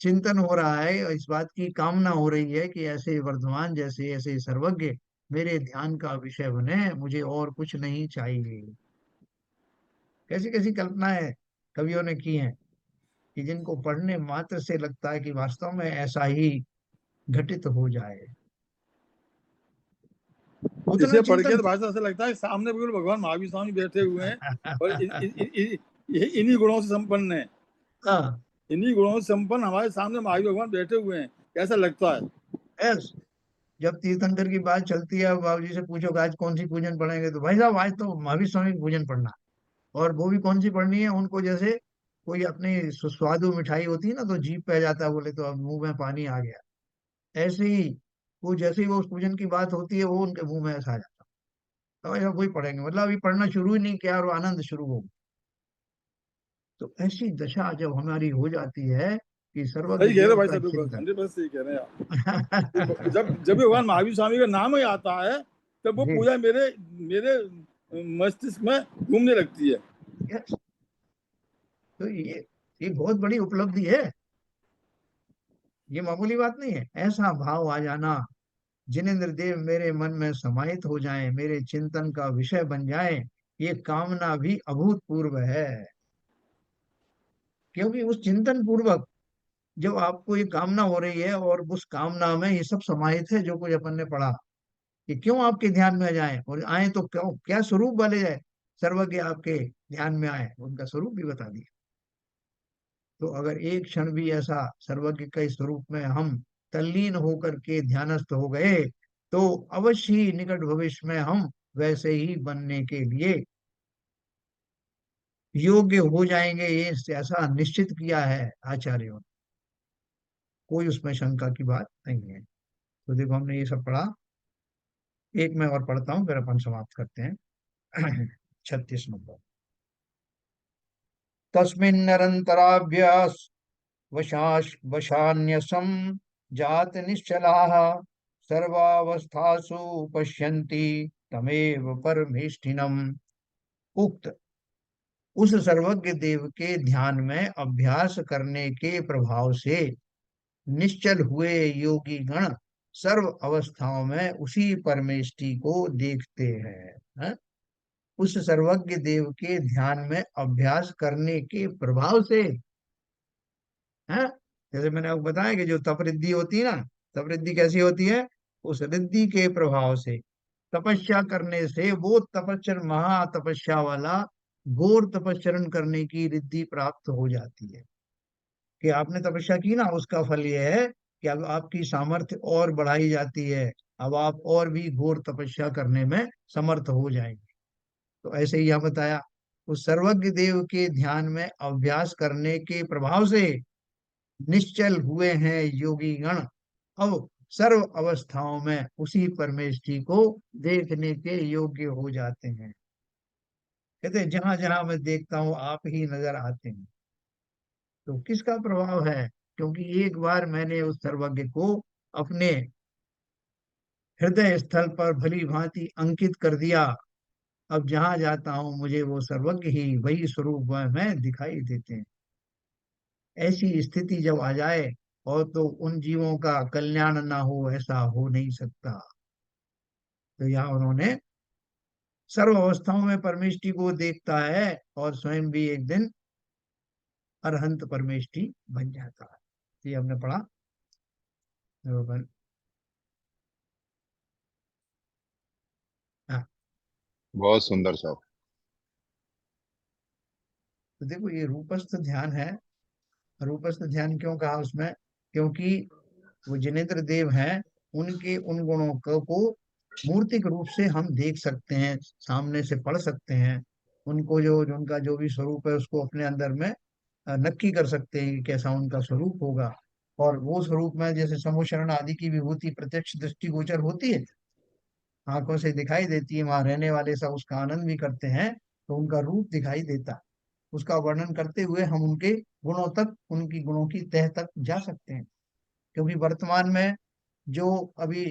चिंतन हो रहा है और इस बात की कामना हो रही है कि ऐसे वर्धमान जैसे ऐसे सर्वज्ञ मेरे ध्यान का विषय बने, मुझे और कुछ नहीं चाहिए। कैसी कैसी कल्पनाएं कवियों ने की हैं कि जिनको पढ़ने मात्र से लगता है कि वास्तव में ऐसा ही घटित हो जाए। उतना इसे पढ़ के चिंतन तो भाषा ऐसा लगता है सामने बिल्कुल भगवान महावीर स्वामी बैठे हुए हैं और इन्हीं गुणों से संपन्न है। हाँ, इन्हीं गुणों से संपन्न हमारे सामने महावीर भगवान बैठे हुए हैं, कैसा लगता है। यस। जब तीर्थंकर की बात चलती है बाबूजी से पूछो कि आज कौन सी पूजन पढ़ेंगे, तो भाई साहब आज तो महावीर स्वामी की पूजन पढ़ना। और वो भी कौन सी पढ़नी है उनको, जैसे कोई अपनी सुस्वादु मिठाई होती है ना तो जीभ पे आ जाता है, बोले तो अब मुंह में पानी आ गया। ऐसे ही वो जैसे ही वो उस पूजन की बात होती है वो उनके मुंह में ऐसा आ जाता है। तो भाई साहब वही पढ़ेंगे, मतलब अभी पढ़ना शुरू ही नहीं किया और वो आनंद शुरू हो गया। तो ऐसी दशा जब हमारी हो जाती है कि सर्वज्ञ सही कह रहे देव भाई का साहब, बिल्कुल चिंतन। 100% सही कह रहे हैं आप। जब भी भगवान महावीर स्वामी का नाम ही आता है तब वो जी, पूजा मेरे मेरे मस्तिष्क में घूमने लगती है। यस। तो ये बहुत बड़ी उपलब्धि है, ये मामूली बात नहीं है। ऐसा भाव आ जाना, जिनेंद्र देव मेरे मन में समाहित हो जाएं, मेरे चिंतन का विषय बन जाएं, ये कामना भी अभूतपूर्व है। क्योंकि उस चिंतन पूर्वक जब आपको ये कामना हो रही है और उस कामना में ये सब समाहित है जो कुछ अपन ने पढ़ा, कि क्यों आपके ध्यान में जाए, और आए तो क्यों, क्या स्वरूप वाले जाए, सर्वज्ञ आपके ध्यान में आए, उनका स्वरूप भी बता दिया। तो अगर एक क्षण भी ऐसा सर्वज्ञ के स्वरूप में हम तल्लीन होकर के ध्यानस्थ हो गए, तो अवश्य ही निकट भविष्य में हम वैसे ही बनने के लिए योग्य हो जाएंगे, ये ऐसा निश्चित किया है आचार्यों ने। कोई उसमें शंका की बात नहीं है। तो देखो हमने ये सब पढ़ा, एक मैं और पढ़ता हूँ फिर अपन समाप्त करते हैं। 36 नंबर। तस्मिन्नरन्तराभ्यास वशान्यसं जात निश्चलाः सर्वावस्थासु पश्यन्ति तमेव परमेष्ठिनम्। उक्त उस सर्वज्ञ देव के ध्यान में अभ्यास करने के प्रभाव से निश्चल हुए योगी गण सर्व अवस्थाओं में उसी परमेष्टि को देखते हैं, हैं? उस सर्वज्ञ देव के ध्यान में अभ्यास करने के प्रभाव से, हैं? जैसे मैंने आपको बताया कि जो तपरिद्धि होती है ना, तपरिद्धि कैसी होती है, उस रिद्धि के प्रभाव से तपस्या करने से वो तपस्या, महातपस्या वाला घोर तपस्चरण करने की रिद्धि प्राप्त हो जाती है। कि आपने तपस्या की ना, उसका फल ये है कि अब आपकी सामर्थ्य और बढ़ाई जाती है, अब आप और भी घोर तपस्या करने में समर्थ हो जाएंगे। तो ऐसे ही यहाँ बताया, उस सर्वज्ञ देव के ध्यान में अभ्यास करने के प्रभाव से निश्चल हुए हैं योगी गण, अब सर्व अवस्थाओं में उसी परमेष्टि को देखने के योग्य हो जाते हैं। कहते हैं जहां जहां मैं देखता हूं आप ही नजर आते हैं। तो किसका प्रभाव है? क्योंकि एक बार मैंने उस सर्वज्ञ को अपने हृदय स्थल पर भली भांति अंकित कर दिया। अब जहां जाता हूं मुझे वो सर्वज्ञ ही, वही स्वरूप वह मैं दिखाई देते हैं। ऐसी स्थिति जब आ जाए, और तो उन जीवों का कल्याण ना हो, ऐसा हो नहीं सकता। तो यहाँ उन्होंने सर्व अवस्थाओं में परमेष्टि को देखता है और स्वयं भी एक दिन अरहंत परमेष्टि बन जाता है। ये हमने पढ़ा। हाँ, बहुत सुंदर सर। तो देखो ये रूपस्थ ध्यान है। रूपस्थ ध्यान क्यों कहा उसमें? क्योंकि वो जिनेंद्र देव हैं, उनके उन गुणों को मूर्तिक रूप से हम देख सकते हैं, सामने से पढ़ सकते हैं। उनको जो उनका जो भी स्वरूप है उसको अपने अंदर में नक्की कर सकते हैं कि कैसा उनका स्वरूप होगा। और वो स्वरूप में जैसे समूशरण आदि की विभूति प्रत्यक्ष दृष्टिगोचर होती है, आंखों से दिखाई देती है, वहां रहने वाले सब उसका आनंद भी करते हैं, तो उनका रूप दिखाई देता है। उसका वर्णन करते हुए हम उनके गुणों तक, उनकी गुणों की तह तक जा सकते हैं। क्योंकि वर्तमान में जो अभी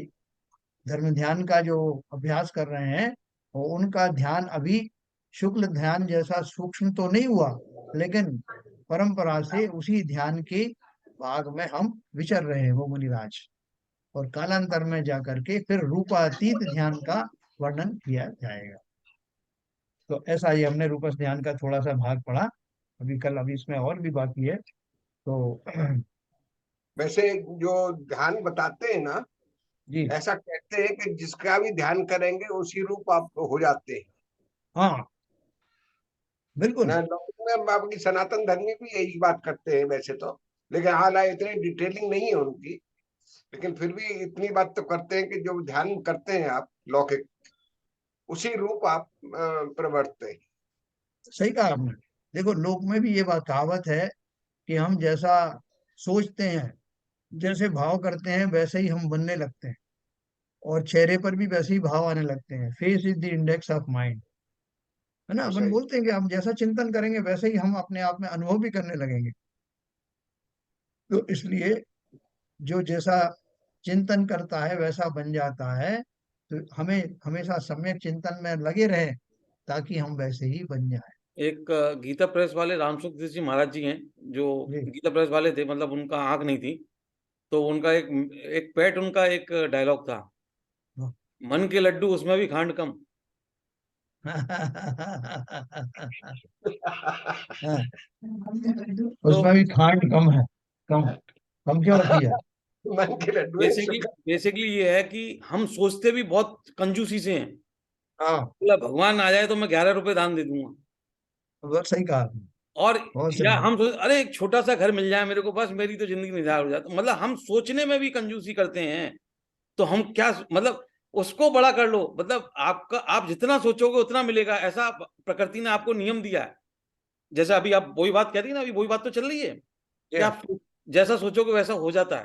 धर्म ध्यान का जो अभ्यास कर रहे हैं, वो उनका ध्यान अभी शुक्ल ध्यान जैसा सूक्ष्म तो नहीं हुआ, लेकिन परंपरा से उसी ध्यान के भाग में हम विचर रहे हैं वो मुनिराज। और कालांतर में जाकर के फिर रूपातीत ध्यान का वर्णन किया जाएगा। तो ऐसा ही हमने रूपस ध्यान का थोड़ा सा भाग पढ़ा। अभी कल, अभी इसमें और भी बाकी है। तो वैसे जो ध्यान बताते हैं ना, जी, ऐसा कहते हैं कि जिसका भी ध्यान करेंगे उसी रूप आप हो जाते हैं हाँ, बिल्कुल। ना। लोगों में बाबा की सनातन धर्मी भी यही बात करते हैं वैसे तो, लेकिन हालांकि इतनी डिटेलिंग नहीं है उनकी, लेकिन फिर भी इतनी बात तो करते हैं कि जो ध्यान करते हैं आप लौकिक, उसी रूप आप प्रवर्तते हैं। सही कहा आपने। देखो लोक में भी ये बात कहावत है कि हम जैसा सोचते हैं, जैसे भाव करते हैं, वैसे ही हम बनने लगते हैं, और चेहरे पर भी वैसे ही भाव आने लगते हैं। Face is the index of mind, है ना। अपन सही। बोलते हैं कि हम जैसा चिंतन करेंगे वैसे ही हम अपने आप में अनुभव भी करने लगेंगे। तो इसलिए जो जैसा चिंतन करता है वैसा बन जाता है। तो हमें हमेशा सम्यक चिंतन में लगे रहे ताकि हम वैसे ही बन जाए। एक गीता प्रेस वाले रामसुखदेव जी महाराज जी हैं, जो जी गीता प्रेस वाले थे, मतलब उनका आंख नहीं थी, तो उनका एक एक पेट उनका एक डायलॉग था, हाँ। मन के लड्डू उसमें भी खांड कम। हाँ, तो उसमें भी खांड कम है। कम कम क्यों रखी है? मन के लड्डू है, बेसिकली बेसिकली ये है कि हम सोचते भी बहुत कंजूसी से हैं। हाँ मतलब भगवान आ जाए तो मैं 11 रुपए दान दे दूंगा, बहुत सही कहा आपने, और बहुत या सही। हम सोच अरे एक छोटा सा घर मिल जाए मेरे को, बस मेरी तो जिंदगी निधार हो जाती। मतलब हम सोचने में भी कंजूसी करते हैं। तो हम क्या, मतलब उसको बड़ा कर लो, मतलब आपका, आप जितना सोचोगे उतना मिलेगा, ऐसा प्रकृति ने आपको नियम दिया है। जैसे अभी आप वही बात कह रही ना, अभी वही बात तो चल रही है कि ये आप जैसा सोचोगे वैसा हो जाता है।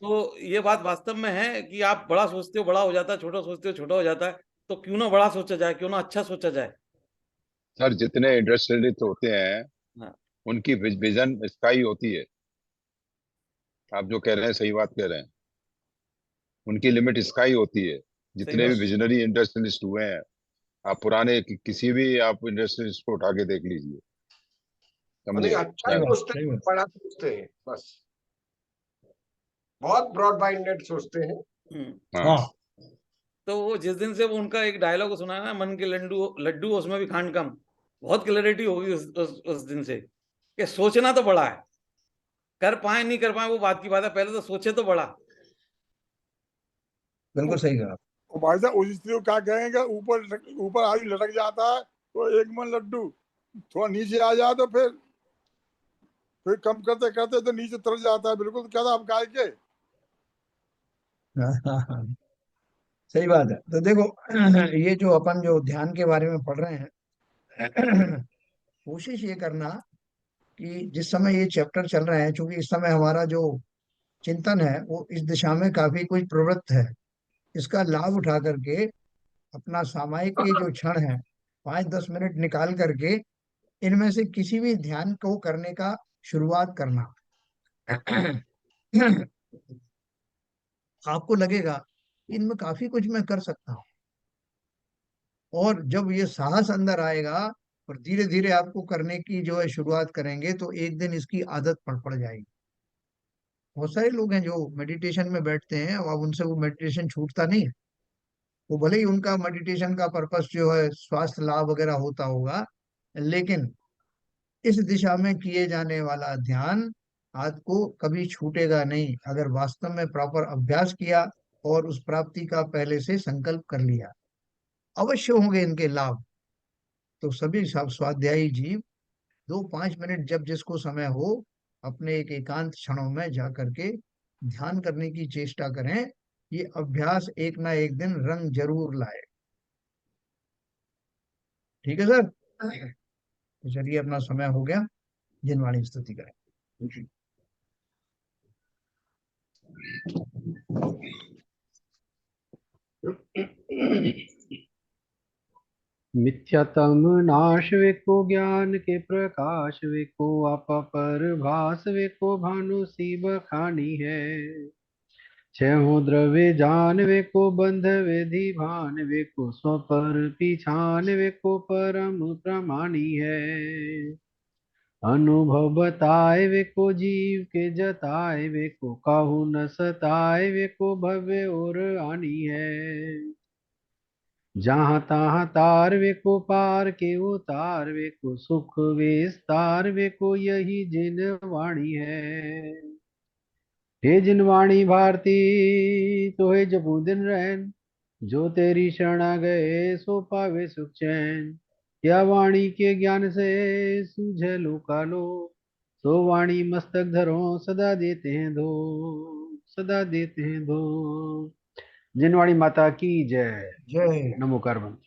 तो ये बात वास्तव में है कि आप बड़ा सोचते हो बड़ा हो जाता है, छोटा सोचते हो छोटा हो जाता है। तो क्यों ना बड़ा सोचा जाए, क्यों ना अच्छा सोचा जाए। सर जितने इंडस्ट्रियलिस्ट होते हैं हाँ, उनकी विजन स्काई होती है। आप जो कह रहे हैं सही बात कह रहे हैं, उनकी लिमिट स्काई होती है। सही जितने भी बात। विजनरी इंडस्ट्रियलिस्ट हुए हैं, आप पुराने किसी भी आप इंडस्ट्रियलिस्ट को उठा के देख लीजिए, नहीं, समझे अच्छा सही बात, सोचते सही हैं, बात। बड़ा सोचते हैं, बस बहुत ब्रॉड माइंडेड सोचते हैं। हाँ। हाँ तो वो जिस दिन से वो उनका एक डायलॉग सुना है ना, मन के लड्डू लड्डू उसमें भी खांड कम, बहुत क्लैरिटी होगी उस दिन से कि सोचना तो बड़ा है। कर पाए नहीं कर पाए वो बात की बात है, पहले तो सोचे तो बड़ा। बिल्कुल सही कहा। और भाई साहब उस स्त्री को क्या कहेंगे, ऊपर ऊपर आदमी लटक जाता है तो एक मन लड्डू, थोड़ा नीचे आ जाए तो फिर कम करते करते तो नीचे उतर जाता है बिल्कुल। तो क्या था आप गाय के? हाँ, हाँ, हाँ, सही बात है। तो देखो ये जो अपन जो ध्यान के बारे में पढ़ रहे हैं, कोशिश ये करना कि जिस समय ये चैप्टर चल रहे हैं, क्योंकि इस समय हमारा जो चिंतन है वो इस दिशा में काफी कुछ प्रवृत्त है, इसका लाभ उठा करके अपना सामायिक के जो क्षण है 5-10 मिनट निकाल करके इनमें से किसी भी ध्यान को करने का शुरुआत करना। आपको लगेगा कि इनमें काफी कुछ मैं कर सकता हूँ, और जब ये साहस अंदर आएगा और धीरे धीरे आपको करने की जो है शुरुआत करेंगे तो एक दिन इसकी आदत पड़ जाएगी। बहुत सारे लोग हैं जो मेडिटेशन में बैठते हैं, अब उनसे वो मेडिटेशन छूटता नहीं है। वो भले ही उनका मेडिटेशन का पर्पस जो है स्वास्थ्य लाभ वगैरह होता होगा, लेकिन इस दिशा में किए जाने वाला ध्यान आपको कभी छूटेगा नहीं, अगर वास्तव में प्रॉपर अभ्यास किया और उस प्राप्ति का पहले से संकल्प कर लिया। अवश्य होंगे इनके लाभ। तो सभी स्वाध्यायी जीव 2-5 मिनट जब जिसको समय हो अपने एक एकांत क्षणों में जा करके ध्यान करने की चेष्टा करें। ये अभ्यास एक ना एक दिन रंग जरूर लाए। ठीक है सर, तो चलिए अपना समय हो गया, जिनवाणी स्तुति करें। मिथ्यातम नाश वेको ज्ञान के प्रकाश वेको आपा पर भास वेको भानु सी बखानी है। छहो द्रव्य जान वेको बंध वेधि भान वेको स्वपर पिछान वेको परम प्रमाणी है। अनुभव बताए वेको जीव के जताए वेको काहू न सताए वेको भव्य और आनी है। जहाँ तहाँ तार वे को पार के उतार वे को सुख विस्तार वे को यही जिन वाणी है। हे जिन वाणी भारती तो हे जपू दिन रहन, जो तेरी शरण आ गए सो पावे सुख चैन। या वाणी के ज्ञान से सूझे लोकालो, सो वाणी मस्तक धरो सदा देते हैं धो, सदा देते हैं धो। जिनवाणी माता की जय। जय। नमो कार्बन।